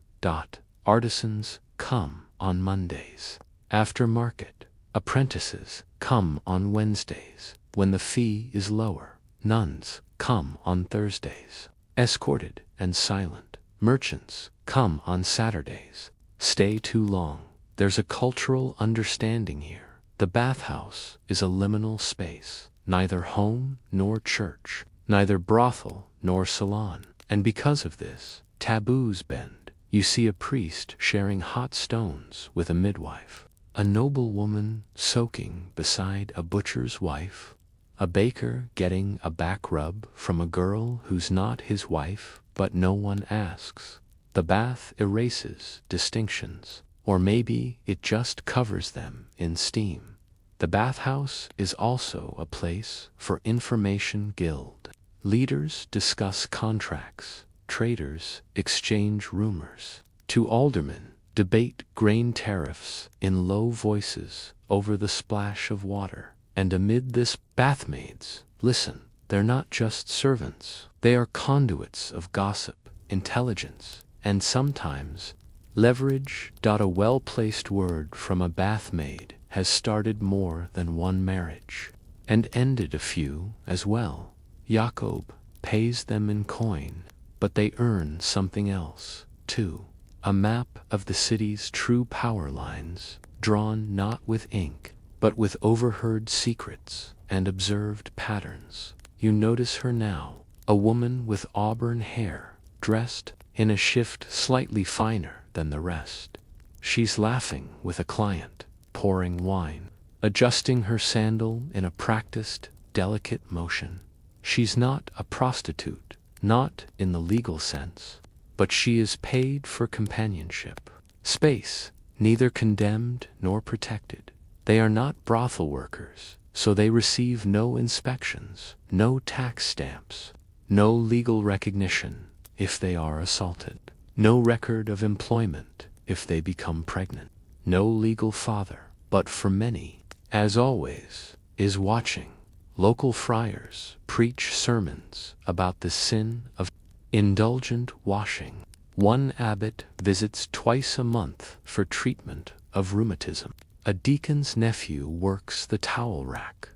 Artisans come on Mondays. Aftermarket apprentices come on Wednesdays, when the fee is lower. Nuns come on Thursdays. Escorted and silent merchants come on Saturdays. Stay too long. There's a cultural understanding here. The bathhouse is a liminal space, neither home nor church, neither brothel nor salon. And because of this, taboos bend. You see a priest sharing hot stones with a midwife. A noblewoman soaking beside a butcher's wife, a baker getting a back rub from a girl who's not his wife, but no one asks. The bath erases distinctions, or maybe it just covers them in steam. The bathhouse is also a place for information guild. Leaders discuss contracts, traders exchange rumors, two aldermen debate grain tariffs in low voices over the splash of water. And amid this, bathmaids, listen, they're not just servants. They are conduits of gossip, intelligence, and sometimes leverage. A well-placed word from a bathmaid has started more than one marriage, and ended a few as well. Jakob pays them in coin, but they earn something else, too. A map of the city's true power lines, drawn not with ink, but with overheard secrets and observed patterns. You notice her now, a woman with auburn hair, dressed in a shift slightly finer than the rest. She's laughing with a client, pouring wine, adjusting her sandal in a practiced, delicate motion. She's not a prostitute, not in the legal sense, but she is paid for companionship. Space, neither condemned nor protected. They are not brothel workers, so they receive no inspections, no tax stamps, no legal recognition if they are assaulted, no record of employment if they become pregnant, no legal father, but for many, as always, is watching. Local friars preach sermons about the sin of indulgent washing. One abbot visits twice a month for treatment of rheumatism. A deacon's nephew works the towel rack.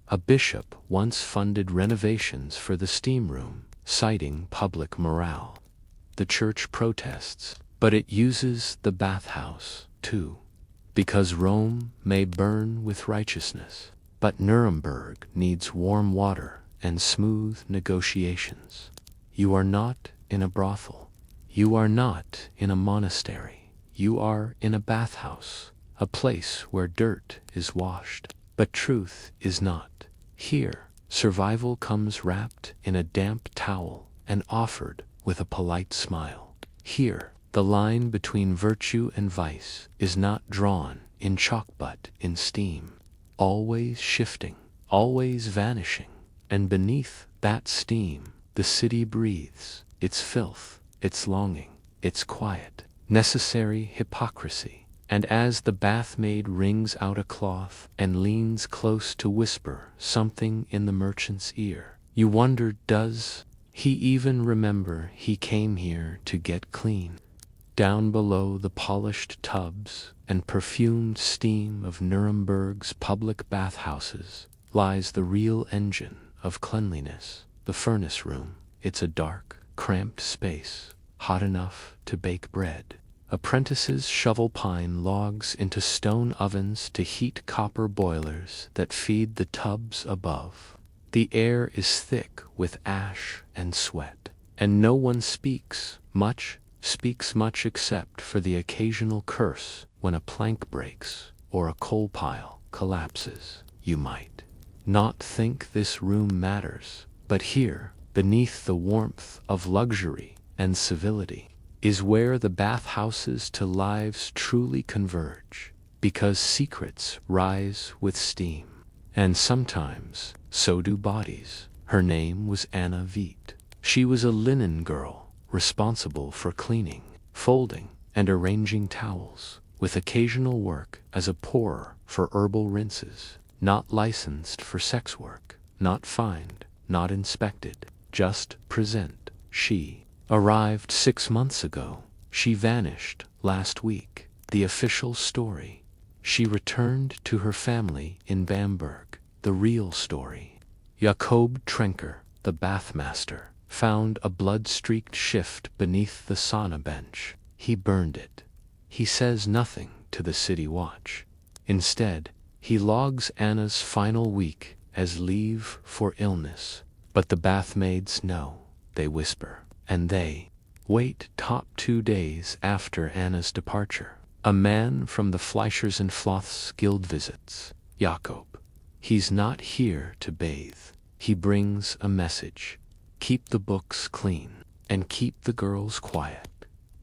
A bishop once funded renovations for the steam room, citing public morale. The church protests, but it uses the bathhouse, too. Because Rome may burn with righteousness, but Nuremberg needs warm water and smooth negotiations. You are not in a brothel. You are not in a monastery. You are in a bathhouse, a place where dirt is washed, but truth is not. Here, survival comes wrapped in a damp towel and offered with a polite smile. Here, the line between virtue and vice is not drawn in chalk but in steam, always shifting, always vanishing, and beneath that steam, the city breathes, its filth, its longing, its quiet, necessary hypocrisy. And as the bathmaid wrings out a cloth and leans close to whisper something in the merchant's ear, you wonder, does he even remember he came here to get clean? Down below the polished tubs and perfumed steam of Nuremberg's public bathhouses lies the real engine of cleanliness, the furnace room. It's a dark, cramped space, hot enough to bake bread. Apprentices shovel pine logs into stone ovens to heat copper boilers that feed the tubs above. The air is thick with ash and sweat, and no one speaks much except for the occasional curse when a plank breaks or a coal pile collapses. You might not think this room matters, but here, beneath the warmth of luxury and civility, is where the bathhouses to lives truly converge, because secrets rise with steam, and sometimes so do bodies. Her name was Anna Veit. She was a linen girl, responsible for cleaning, folding, and arranging towels, with occasional work as a pourer for herbal rinses, not licensed for sex work, not fined, not inspected, just present. She arrived 6 months ago. She vanished last week. The official story. She returned to her family in Bamberg. The real story. Jakob Trenker, the bathmaster, found a blood-streaked shift beneath the sauna bench. He burned it. He says nothing to the city watch. Instead, he logs Anna's final week as leave for illness. But the bathmaids know. They whisper. And they wait. 2 days after Anna's departure, A man from the Fleischers and Floths guild visits Jakob. He's not here to bathe. He brings a message. Keep the books clean, and keep the girls quiet.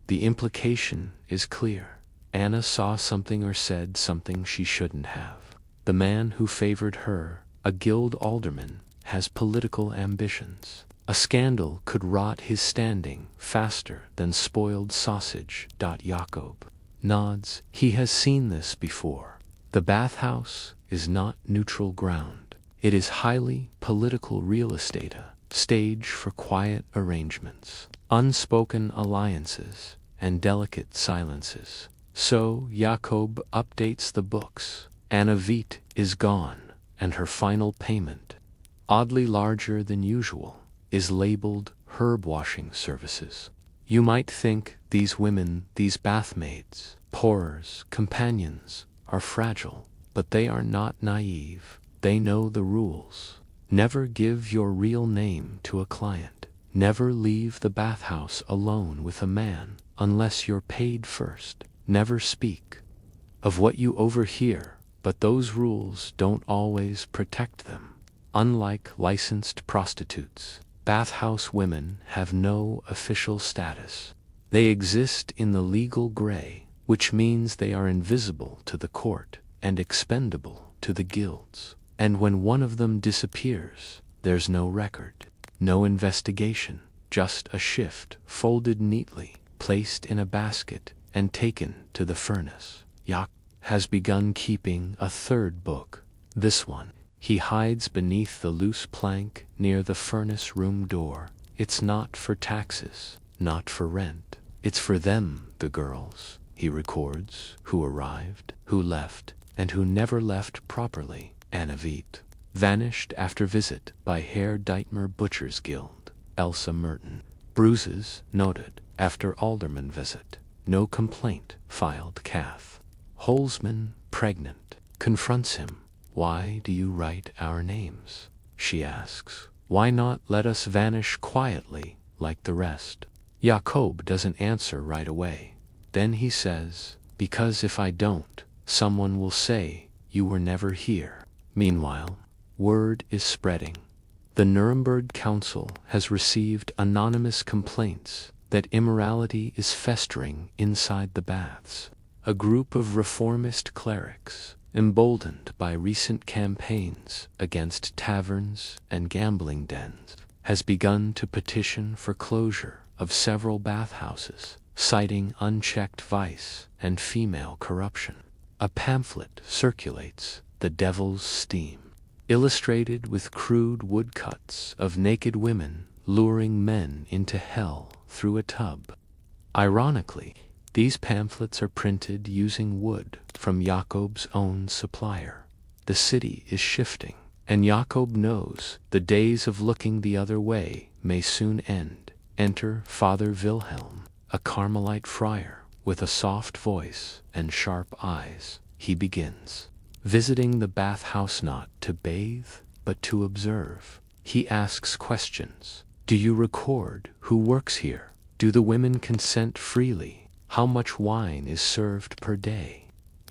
The implication is clear. Anna saw something or said something she shouldn't have. The man who favored her, a guild alderman, has political ambitions. A scandal could rot his standing faster than spoiled sausage. Jakob nods. He has seen this before. The bathhouse is not neutral ground. It is highly political real estate, a stage for quiet arrangements, unspoken alliances, and delicate silences. So Jakob updates the books. Anna Veit is gone, and her final payment, oddly larger than usual, is labeled herb washing services. You might think these women, these bathmaids, pourers, companions, are fragile, but they are not naive. They know the rules. Never give your real name to a client. Never leave the bathhouse alone with a man unless you're paid first. Never speak of what you overhear, but those rules don't always protect them. Unlike licensed prostitutes, bathhouse women have no official status. They exist in the legal gray, which means they are invisible to the court and expendable to the guilds. And when one of them disappears, there's no record, no investigation, just a shift folded neatly, placed in a basket, and taken to the furnace. Jakob has begun keeping a third book. This one he hides beneath the loose plank near the furnace room door. It's not for taxes, not for rent. It's for them, the girls, he records, who arrived, who left, and who never left properly. Anna Veit vanished after visit by Herr Dietmar Butcher's Guild. Elsa Merton bruises noted after alderman visit. No complaint filed. Kath Holzman, pregnant, confronts him. Why do you write our names? She asks. Why not let us vanish quietly like the rest? Jakob doesn't answer right away. Then he says, because if I don't, someone will say you were never here. Meanwhile, word is spreading. The Nuremberg Council has received anonymous complaints that immorality is festering inside the baths. A group of reformist clerics, emboldened by recent campaigns against taverns and gambling dens, has begun to petition for closure of several bathhouses, citing unchecked vice and female corruption. A pamphlet circulates, The Devil's Steam, illustrated with crude woodcuts of naked women luring men into hell through a tub. Ironically, these pamphlets are printed using wood from Jakob's own supplier. The city is shifting, and Jakob knows the days of looking the other way may soon end. Enter Father Wilhelm, a Carmelite friar with a soft voice and sharp eyes. He begins visiting the bathhouse not to bathe, but to observe. He asks questions. Do you record who works here? Do the women consent freely? How much wine is served per day?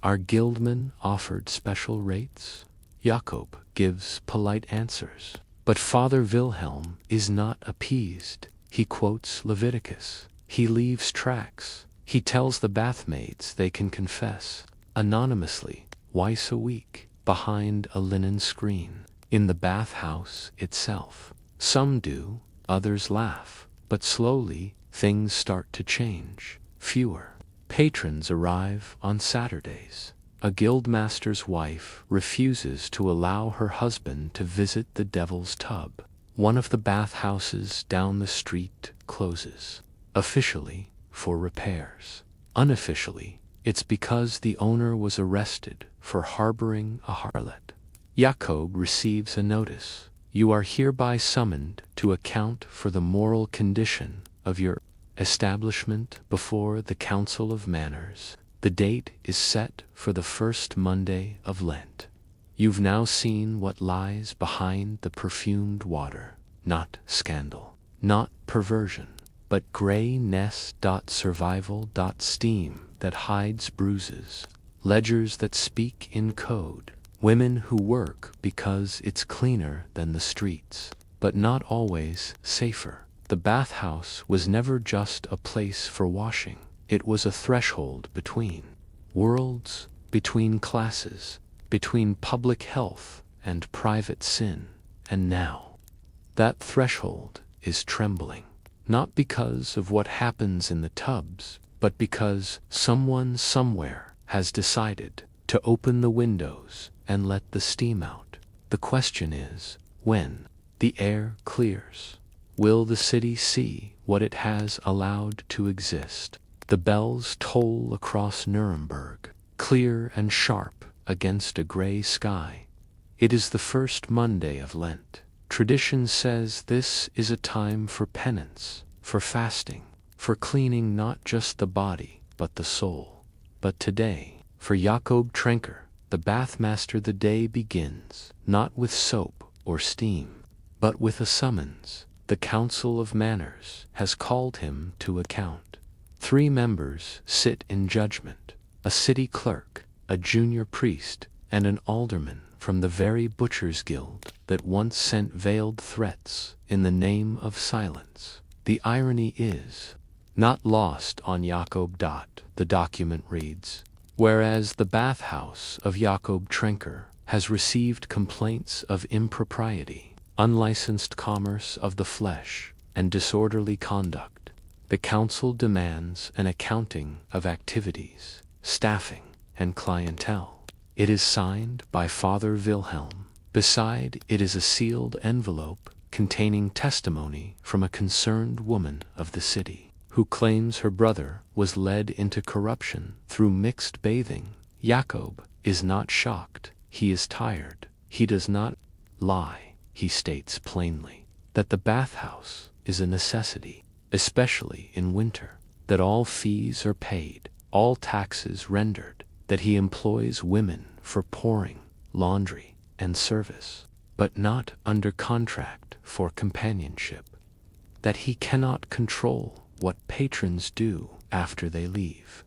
Are guildmen offered special rates? Jakob gives polite answers. But Father Wilhelm is not appeased. He quotes Leviticus. He leaves tracts. He tells the bathmaids they can confess anonymously, twice a week, behind a linen screen, in the bathhouse itself. Some do, others laugh, but slowly things start to change. Fewer patrons arrive on Saturdays. A guildmaster's wife refuses to allow her husband to visit the Devil's Tub. One of the bathhouses down the street closes, officially for repairs. Unofficially, it's because the owner was arrested for harboring a harlot. Jakob receives a notice. You are hereby summoned to account for the moral condition of your establishment before the Council of Manners. The date is set for the first Monday of Lent. You've now seen what lies behind the perfumed water. Not scandal, not perversion, but gray nest. Survival. Steam. that hides bruises, ledgers that speak in code, women who work because it's cleaner than the streets, but not always safer. The bathhouse was never just a place for washing. It was a threshold between worlds, between classes, between public health and private sin. And now, that threshold is trembling, not because of what happens in the tubs, but because someone somewhere has decided to open the windows and let the steam out. The question is, when the air clears, will the city see what it has allowed to exist? The bells toll across Nuremberg, clear and sharp against a gray sky. It is the first Monday of Lent. Tradition says this is a time for penance, for fasting, for cleaning not just the body, but the soul. But today, for Jakob Trenker, the bathmaster, the day begins, not with soap or steam, but with a summons. The Council of Manners has called him to account. 3 members sit in judgment: a city clerk, a junior priest, and an alderman from the very butchers' guild that once sent veiled threats in the name of silence. The irony is not lost on Jakob. The document reads, whereas the bathhouse of Jakob Trenker has received complaints of impropriety, unlicensed commerce of the flesh, and disorderly conduct, the council demands an accounting of activities, staffing, and clientele. It is signed by Father Wilhelm. Beside it is a sealed envelope containing testimony from a concerned woman of the city, who claims her brother was led into corruption through mixed bathing. Jakob is not shocked. He is tired. He does not lie. He states plainly that the bathhouse is a necessity, especially in winter, that all fees are paid, all taxes rendered, that he employs women for pouring, laundry, and service, but not under contract for companionship, that he cannot control what patrons do after they leave.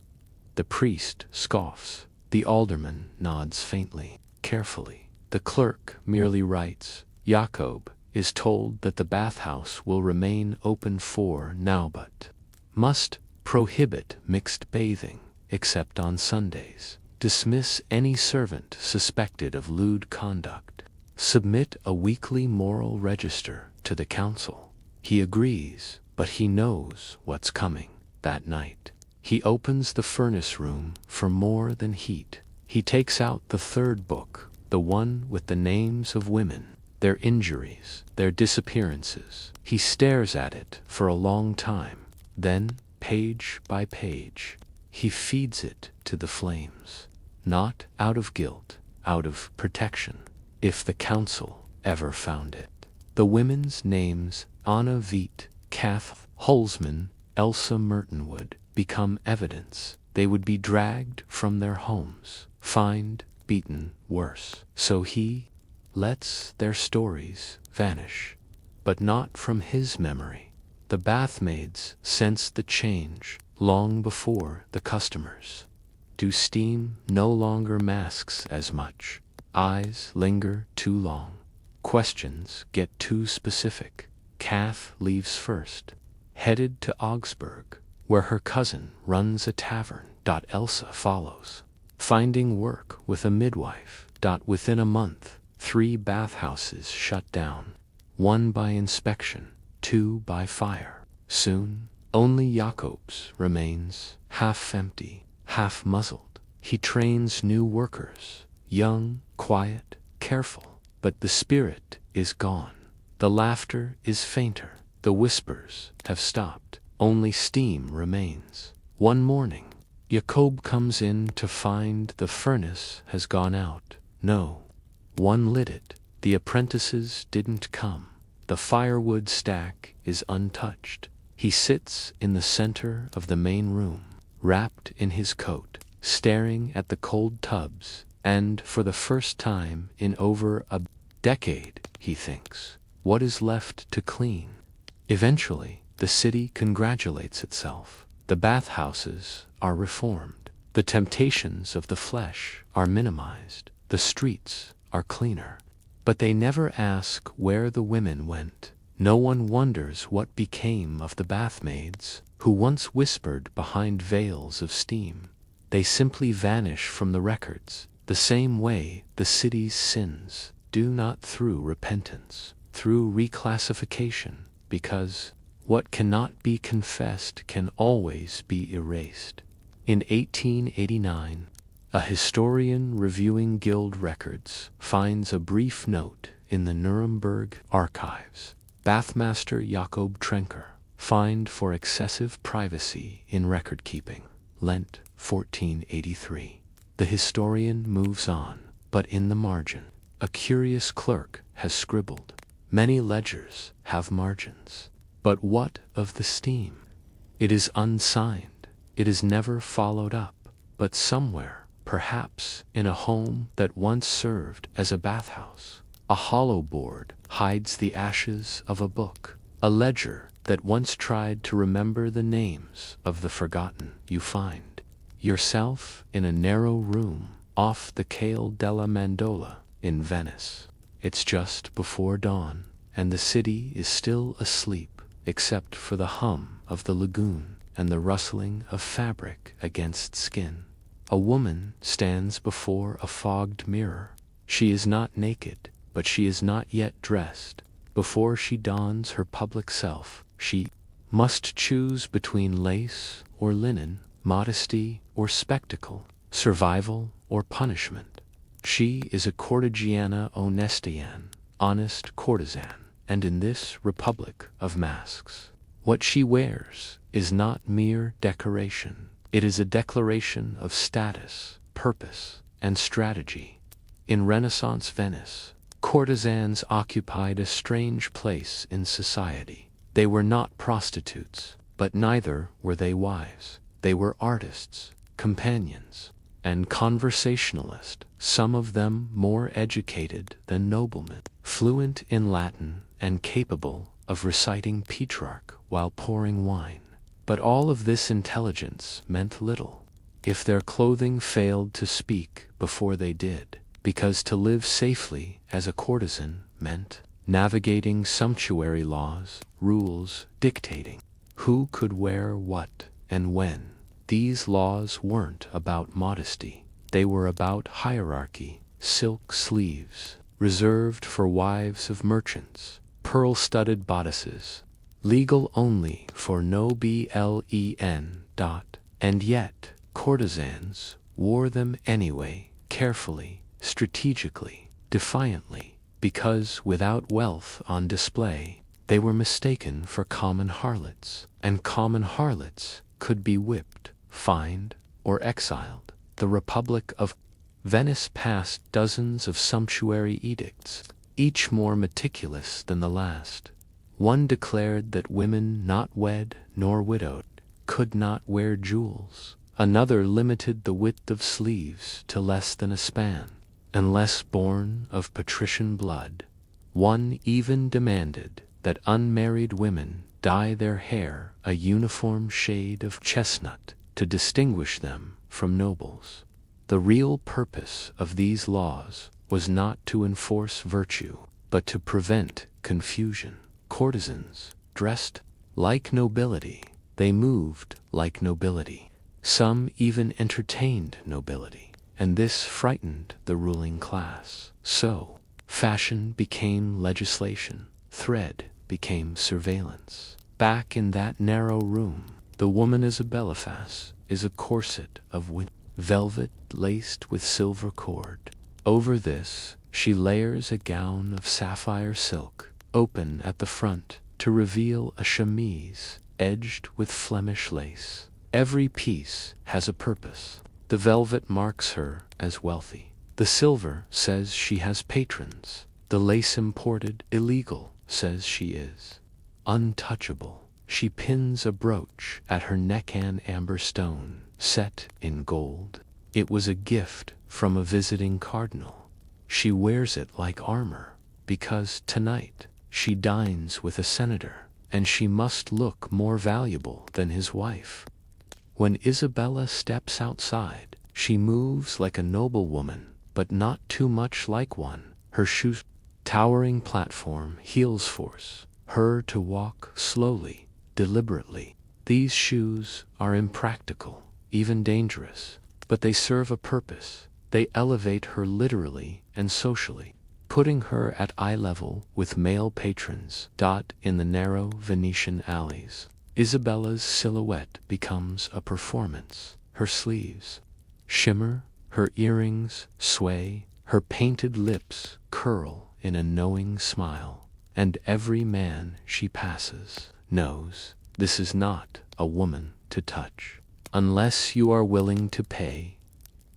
The priest scoffs. The alderman nods faintly, carefully. The clerk merely writes. Jakob is told that the bathhouse will remain open for now, but must prohibit mixed bathing, except on Sundays, dismiss any servant suspected of lewd conduct, submit a weekly moral register to the council. He agrees, but he knows what's coming. That night, he opens the furnace room for more than heat. He takes out the 3rd book, the one with the names of women, their injuries, their disappearances. He stares at it for a long time. Then, page by page, he feeds it to the flames, not out of guilt, out of protection, if the council ever found it. The women's names, Anna Veit, Kath Holzman, Elsa Mertonwood, become evidence. They would be dragged from their homes, fined, beaten, worse. So he lets their stories vanish, but not from his memory. The bathmaids sense the change long before the customers. Do steam no longer masks as much. Eyes linger too long. Questions get too specific. Kath leaves first, headed to Augsburg, where her cousin runs a tavern. Elsa follows, finding work with a midwife. Within a month, 3 bathhouses shut down, 1 by inspection, 2 by fire. Soon, only Jakob's remains, half empty, half muzzled. He trains new workers, young, quiet, careful, but the spirit is gone. The laughter is fainter. The whispers have stopped. Only steam remains. One morning, Jakob comes in to find the furnace has gone out. No one lit it. The apprentices didn't come. The firewood stack is untouched. He sits in the center of the main room, wrapped in his coat, staring at the cold tubs, and for the first time in over a decade, he thinks, what is left to clean? Eventually, the city congratulates itself. The bathhouses are reformed. The temptations of the flesh are minimized. The streets are cleaner. But they never ask where the women went. No one wonders what became of the bathmaids who once whispered behind veils of steam. They simply vanish from the records, the same way the city's sins do not through repentance, through reclassification, because what cannot be confessed can always be erased. In 1889, a historian reviewing guild records finds a brief note in the Nuremberg archives. Bathmaster Jakob Trenker, fined for excessive privacy in record-keeping. Lent, 1483. The historian moves on, but in the margin, a curious clerk has scribbled. Many ledgers have margins. But what of the steam? It is unsigned. It is never followed up, but somewhere, perhaps in a home that once served as a bathhouse, a hollow board hides the ashes of a book, a ledger that once tried to remember the names of the forgotten. You find yourself in a narrow room off the Cale della Mandola in Venice. It's just before dawn, and the city is still asleep, except for the hum of the lagoon and the rustling of fabric against skin. A woman stands before a fogged mirror. She is not naked, but she is not yet dressed. Before she dons her public self, she must choose between lace or linen, modesty or spectacle, survival or punishment. She is a courtegiana honestian, honest courtesan, and in this republic of masks, what she wears is not mere decoration. It is a declaration of status, purpose, and strategy. In Renaissance Venice, courtesans occupied a strange place in society. They were not prostitutes, but neither were they wives. They were artists, companions, and conversationalists, some of them more educated than noblemen, fluent in Latin and capable of reciting Petrarch while pouring wine. But all of this intelligence meant little if their clothing failed to speak before they did, because to live safely as a courtesan meant navigating sumptuary laws, rules dictating who could wear what and when. These laws weren't about modesty. They were about hierarchy, silk sleeves, reserved for wives of merchants, pearl-studded bodices, legal only for noblen. And yet, courtesans wore them anyway, carefully, strategically, defiantly, because without wealth on display, they were mistaken for common harlots, and common harlots could be whipped, fined, or exiled. The Republic of Venice passed dozens of sumptuary edicts, each more meticulous than the last. One declared that women not wed nor widowed could not wear jewels. Another limited the width of sleeves to less than a span, unless born of patrician blood. One even demanded that unmarried women dye their hair a uniform shade of chestnut to distinguish them from nobles. The real purpose of these laws was not to enforce virtue, but to prevent confusion. Courtesans dressed like nobility. They moved like nobility. Some even entertained nobility, and this frightened the ruling class. So, fashion became legislation. Thread became surveillance. Back in that narrow room, the woman Isabellafas is a corset of velvet laced with silver cord. Over this, she layers a gown of sapphire silk, open at the front, to reveal a chemise edged with Flemish lace. Every piece has a purpose. The velvet marks her as wealthy. The silver says she has patrons. The lace imported illegal says she is untouchable. She pins a brooch at her neck, an amber stone set in gold. It was a gift from a visiting cardinal. She wears it like armor, because tonight she dines with a senator, and she must look more valuable than his wife. When Isabella steps outside, she moves like a noblewoman, but not too much like one. Her shoes, towering platform, heels force her to walk slowly, deliberately. These shoes are impractical, even dangerous, but they serve a purpose. They elevate her literally and socially, putting her at eye level with male patrons. In the narrow Venetian alleys, Isabella's silhouette becomes a performance. Her sleeves shimmer, her earrings sway, her painted lips curl in a knowing smile, and every man she passes knows this is not a woman to touch, unless you are willing to pay.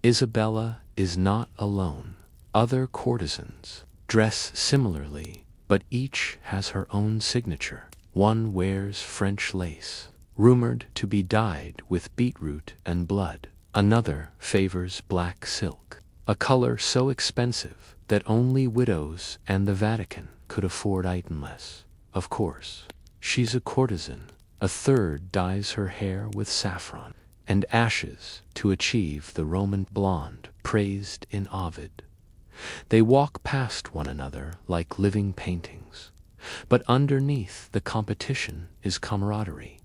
Isabella is not alone. Other courtesans dress similarly, but each has her own signature. One wears French lace, rumored to be dyed with beetroot and blood. Another favors black silk, a color so expensive that only widows and the Vatican could afford itemless. Of course, she's a courtesan. A third dyes her hair with saffron and ashes to achieve the Roman blonde praised in Ovid. They walk past one another like living paintings, but underneath the competition is camaraderie.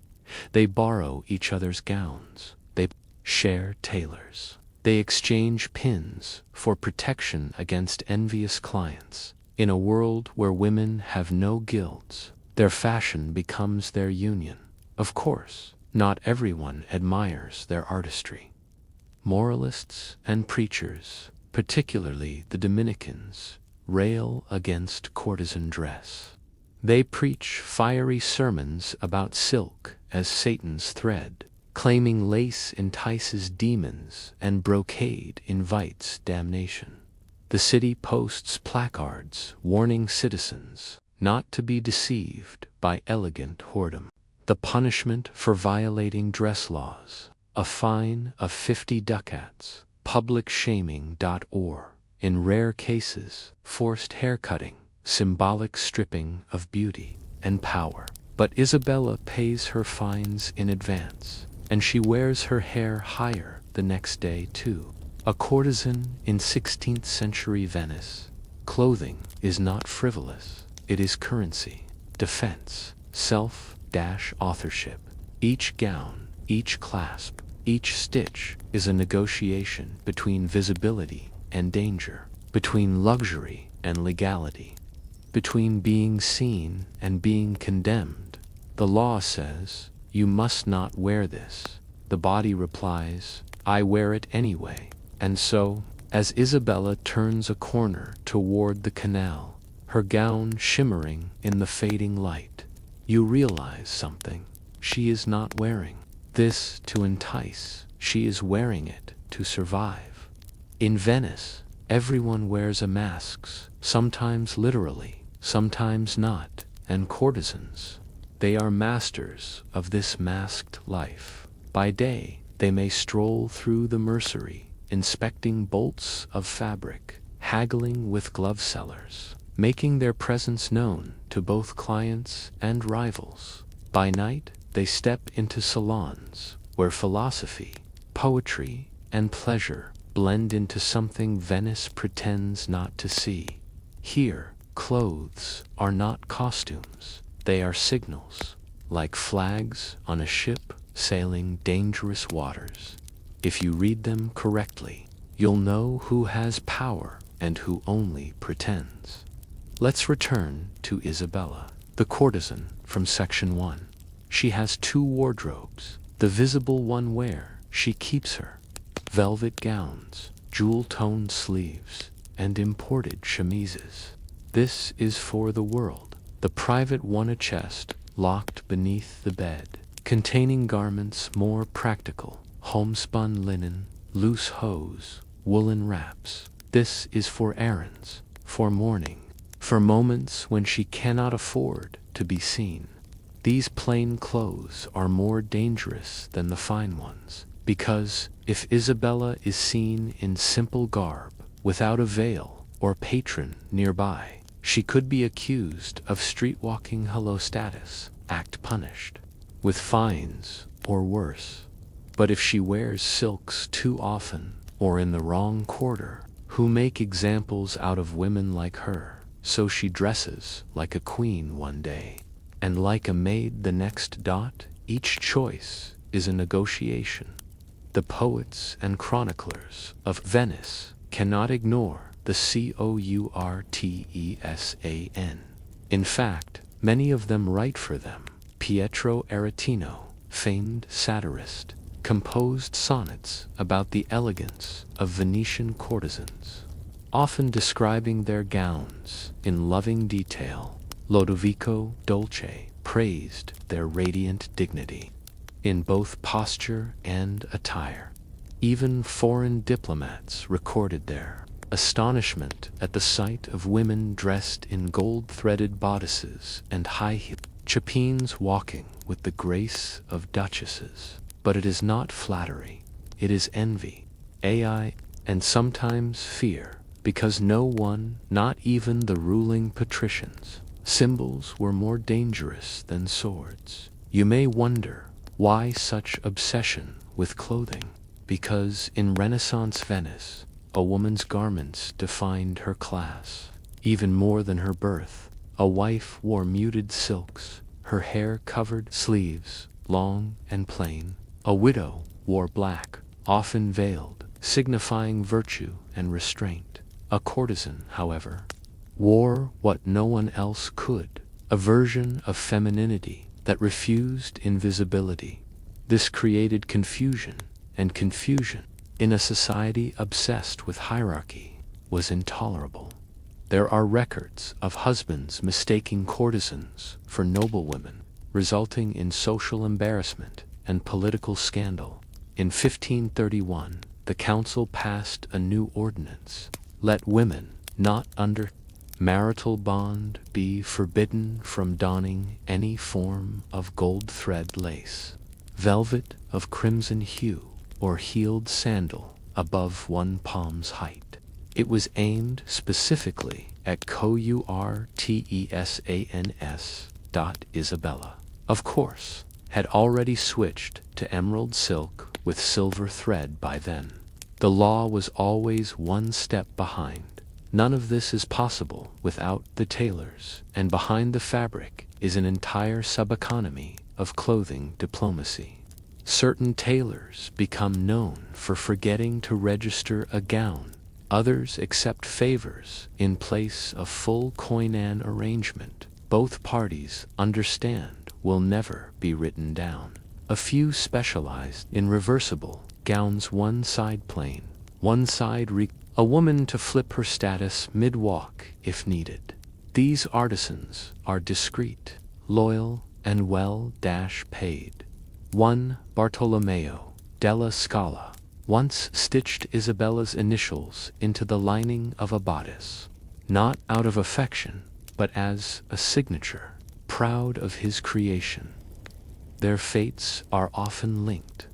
They borrow each other's gowns. They share tailors. They exchange pins for protection against envious clients. In a world where women have no guilds, their fashion becomes their union. Of course, not everyone admires their artistry. Moralists and preachers, particularly the Dominicans, rail against courtesan dress. They preach fiery sermons about silk as Satan's thread, claiming lace entices demons and brocade invites damnation. The city posts placards warning citizens not to be deceived by elegant whoredom. The punishment for violating dress laws: a fine of 50 ducats, public shaming. Or, in rare cases, forced haircutting, symbolic stripping of beauty and power. But Isabella pays her fines in advance, and she wears her hair higher the next day too. A courtesan in 16th century Venice, clothing is not frivolous, it is currency, defense, self-authorship. Each gown, each clasp, each stitch is a negotiation between visibility and danger, between luxury and legality, between being seen and being condemned. The law says, "You must not wear this." The body replies, "I wear it anyway." And so, as Isabella turns a corner toward the canal, her gown shimmering in the fading light, you realize something. She is not wearing this to entice. She is wearing it to survive. In Venice, everyone wears a mask, sometimes literally, sometimes not, and courtesans, they are masters of this masked life. By day, they may stroll through the mercery, inspecting bolts of fabric, haggling with glove sellers, making their presence known to both clients and rivals. By night, they step into salons where philosophy, poetry, and pleasure blend into something Venice pretends not to see. Here, clothes are not costumes, they are signals, like flags on a ship sailing dangerous waters. If you read them correctly, you'll know who has power and who only pretends. Let's return to Isabella, the courtesan from section 1. She has 2 wardrobes. The visible one where she keeps her velvet gowns, jewel-toned sleeves, and imported chemises. This is for the world. The private one, a chest locked beneath the bed, containing garments more practical: homespun linen, loose hose, woolen wraps. This is for errands, for mourning, for moments when she cannot afford to be seen. These plain clothes are more dangerous than the fine ones, because if Isabella is seen in simple garb, without a veil or patron nearby, she could be accused of streetwalking. Hello status, act punished with fines or worse. But if she wears silks too often, or in the wrong quarter, who make examples out of women like her, so she dresses like a queen one day, and like a maid the next. Each choice is a negotiation. The poets and chroniclers of Venice cannot ignore the courtesan. In fact, many of them write for them. Pietro Aretino, famed satirist, composed sonnets about the elegance of Venetian courtesans, often describing their gowns in loving detail. Lodovico Dolce praised their radiant dignity in both posture and attire. Even foreign diplomats recorded their astonishment at the sight of women dressed in gold-threaded bodices and high heels, chapines walking with the grace of duchesses. But it is not flattery, it is envy, and sometimes fear, because no one, not even the ruling patricians, symbols were more dangerous than swords. You may wonder, why such obsession with clothing? Because in Renaissance Venice, a woman's garments defined her class. Even more than her birth, a wife wore muted silks, her hair covered sleeves, long and plain. A widow wore black, often veiled, signifying virtue and restraint. A courtesan, however, wore what no one else could, a version of femininity that refused invisibility. This created confusion, and confusion, in a society obsessed with hierarchy, was intolerable. There are records of husbands mistaking courtesans for noblewomen, resulting in social embarrassment and political scandal. In 1531, the council passed a new ordinance: let women not under marital bond be forbidden from donning any form of gold thread lace, velvet of crimson hue, or heeled sandal above one palm's height. It was aimed specifically at courtesans. Isabella, of course, had already switched to emerald silk with silver thread by then. The law was always one step behind. None of this is possible without the tailors, and behind the fabric is an entire sub-economy of clothing diplomacy. Certain tailors become known for forgetting to register a gown. Others accept favors in place of full koinan arrangement. Both parties understand will never be written down. A few specialized in reversible gowns, one side plain, one side a woman to flip her status mid-walk if needed. These artisans are discreet, loyal, and well-paid. One Bartolomeo della Scala once stitched Isabella's initials into the lining of a bodice, not out of affection, but as a signature, proud of his creation. Their fates are often linked.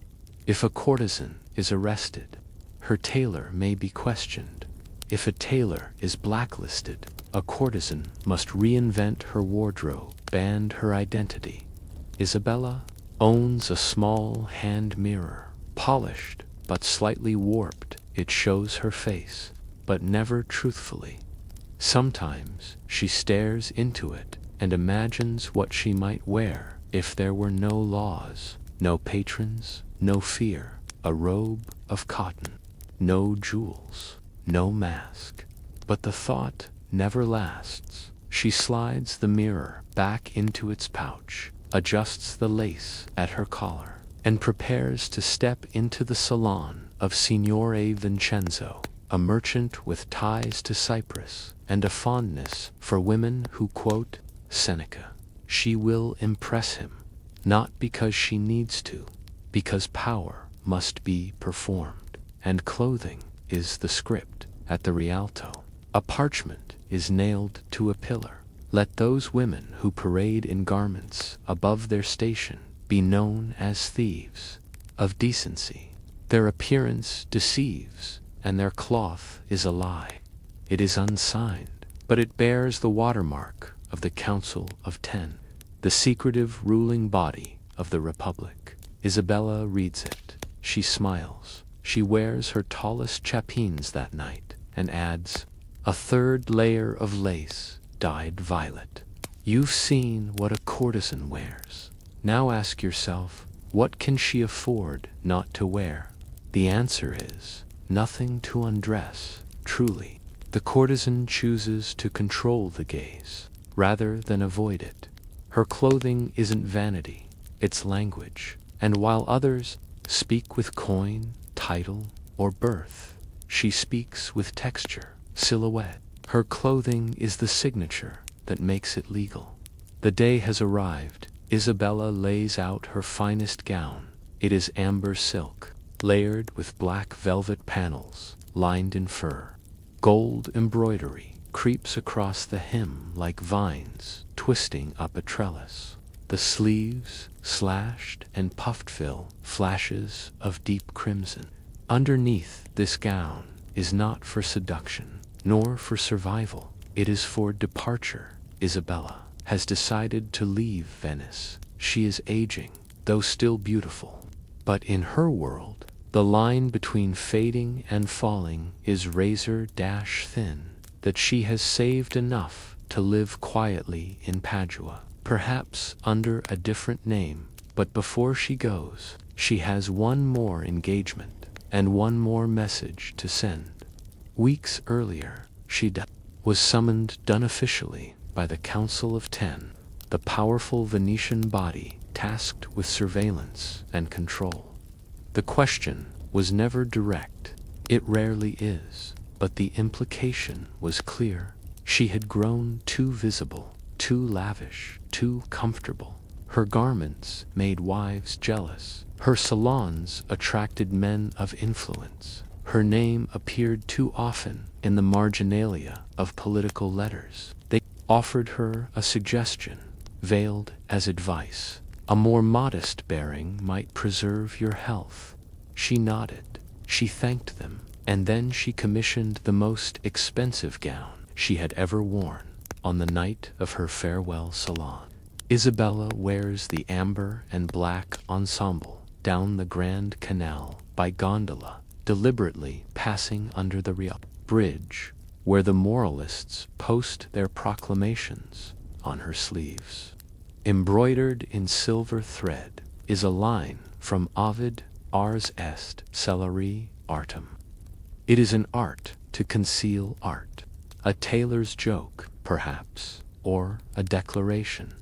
If a courtesan is arrested, her tailor may be questioned. If a tailor is blacklisted, a courtesan must reinvent her wardrobe, band her identity. Isabella owns a small hand mirror, polished but slightly warped. It shows her face, but never truthfully. Sometimes she stares into it and imagines what she might wear if there were no laws, no patrons, no fear, a robe of cotton, no jewels, no mask. But the thought never lasts. She slides the mirror back into its pouch, adjusts the lace at her collar, and prepares to step into the salon of Signore Vincenzo, a merchant with ties to Cyprus and a fondness for women who quote Seneca. She will impress him, not because she needs to, because power must be performed, and clothing is the script. At the Rialto, a parchment is nailed to a pillar. Let those women who parade in garments above their station be known as thieves of decency. Their appearance deceives, and their cloth is a lie. It is unsigned, but it bears the watermark of the Council of Ten, the secretive ruling body of the Republic. Isabella reads it. She smiles. She wears her tallest chapines that night, and adds a third layer of lace, dyed violet. You've seen what a courtesan wears. Now ask yourself, what can she afford not to wear? The answer is nothing to undress, truly. The courtesan chooses to control the gaze, rather than avoid it. Her clothing isn't vanity, it's language, and while others speak with coin, title, or birth, she speaks with texture, silhouette. Her clothing is the signature that makes it legal. The day has arrived. Isabella lays out her finest gown. It is amber silk, layered with black velvet panels, lined in fur. Gold embroidery creeps across the hem like vines twisting up a trellis. The sleeves, slashed and puffed, fill flashes of deep crimson. Underneath this gown is not for seduction, nor for survival. It is for departure. Isabella has decided to leave Venice. She is aging, though still beautiful. But in her world, the line between fading and falling is razor-thin, that she has saved enough to live quietly in Padua, perhaps under a different name. But before she goes, she has one more engagement and one more message to send. Weeks earlier, she was summoned unofficially by the Council of Ten, the powerful Venetian body tasked with surveillance and control. The question was never direct. It rarely is, but the implication was clear. She had grown too visible, too lavish, too comfortable. Her garments made wives jealous. Her salons attracted men of influence. Her name appeared too often in the marginalia of political letters. They offered her a suggestion, veiled as advice. A more modest bearing might preserve your health. She nodded. She thanked them, and then she commissioned the most expensive gown she had ever worn on the night of her farewell salon. Isabella wears the amber and black ensemble down the Grand Canal by gondola, deliberately passing under the Rio Bridge, where the moralists post their proclamations on her sleeves. Embroidered in silver thread is a line from Ovid: Ars est celeri artem. It is an art to conceal art, a tailor's joke, perhaps, or a declaration.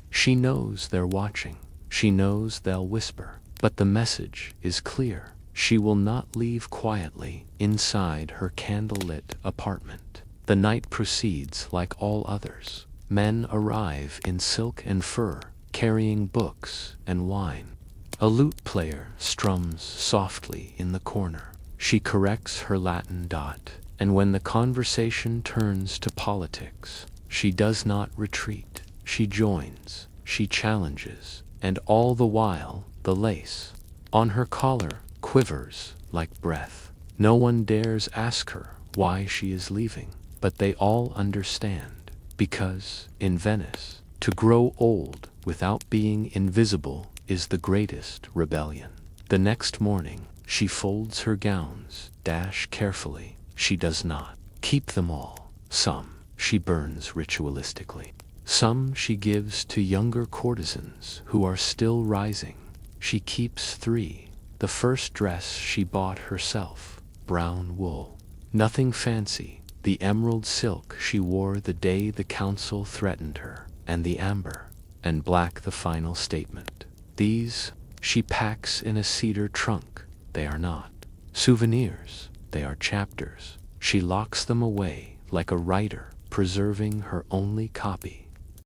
She knows they're watching. She knows they'll whisper, but the message is clear. She will not leave quietly inside her candlelit apartment. The night proceeds like all others. Men arrive in silk and fur, carrying books and wine. A lute player strums softly in the corner. She corrects her Latin dot, and when the conversation turns to politics, she does not retreat. She joins, she challenges, and all the while the lace on her collar quivers like breath. No one dares ask her why she is leaving, but they all understand, because in Venice, to grow old without being invisible is the greatest rebellion. The next morning, she folds her gowns, carefully. She does not keep them all. Some she burns ritualistically. Some she gives to younger courtesans who are still rising. She keeps 3. The first dress she bought herself, brown wool. Nothing fancy. The emerald silk she wore the day the council threatened her, and the amber and black the final statement. These she packs in a cedar trunk. They are not souvenirs, they are chapters. She locks them away like a writer preserving her only copy.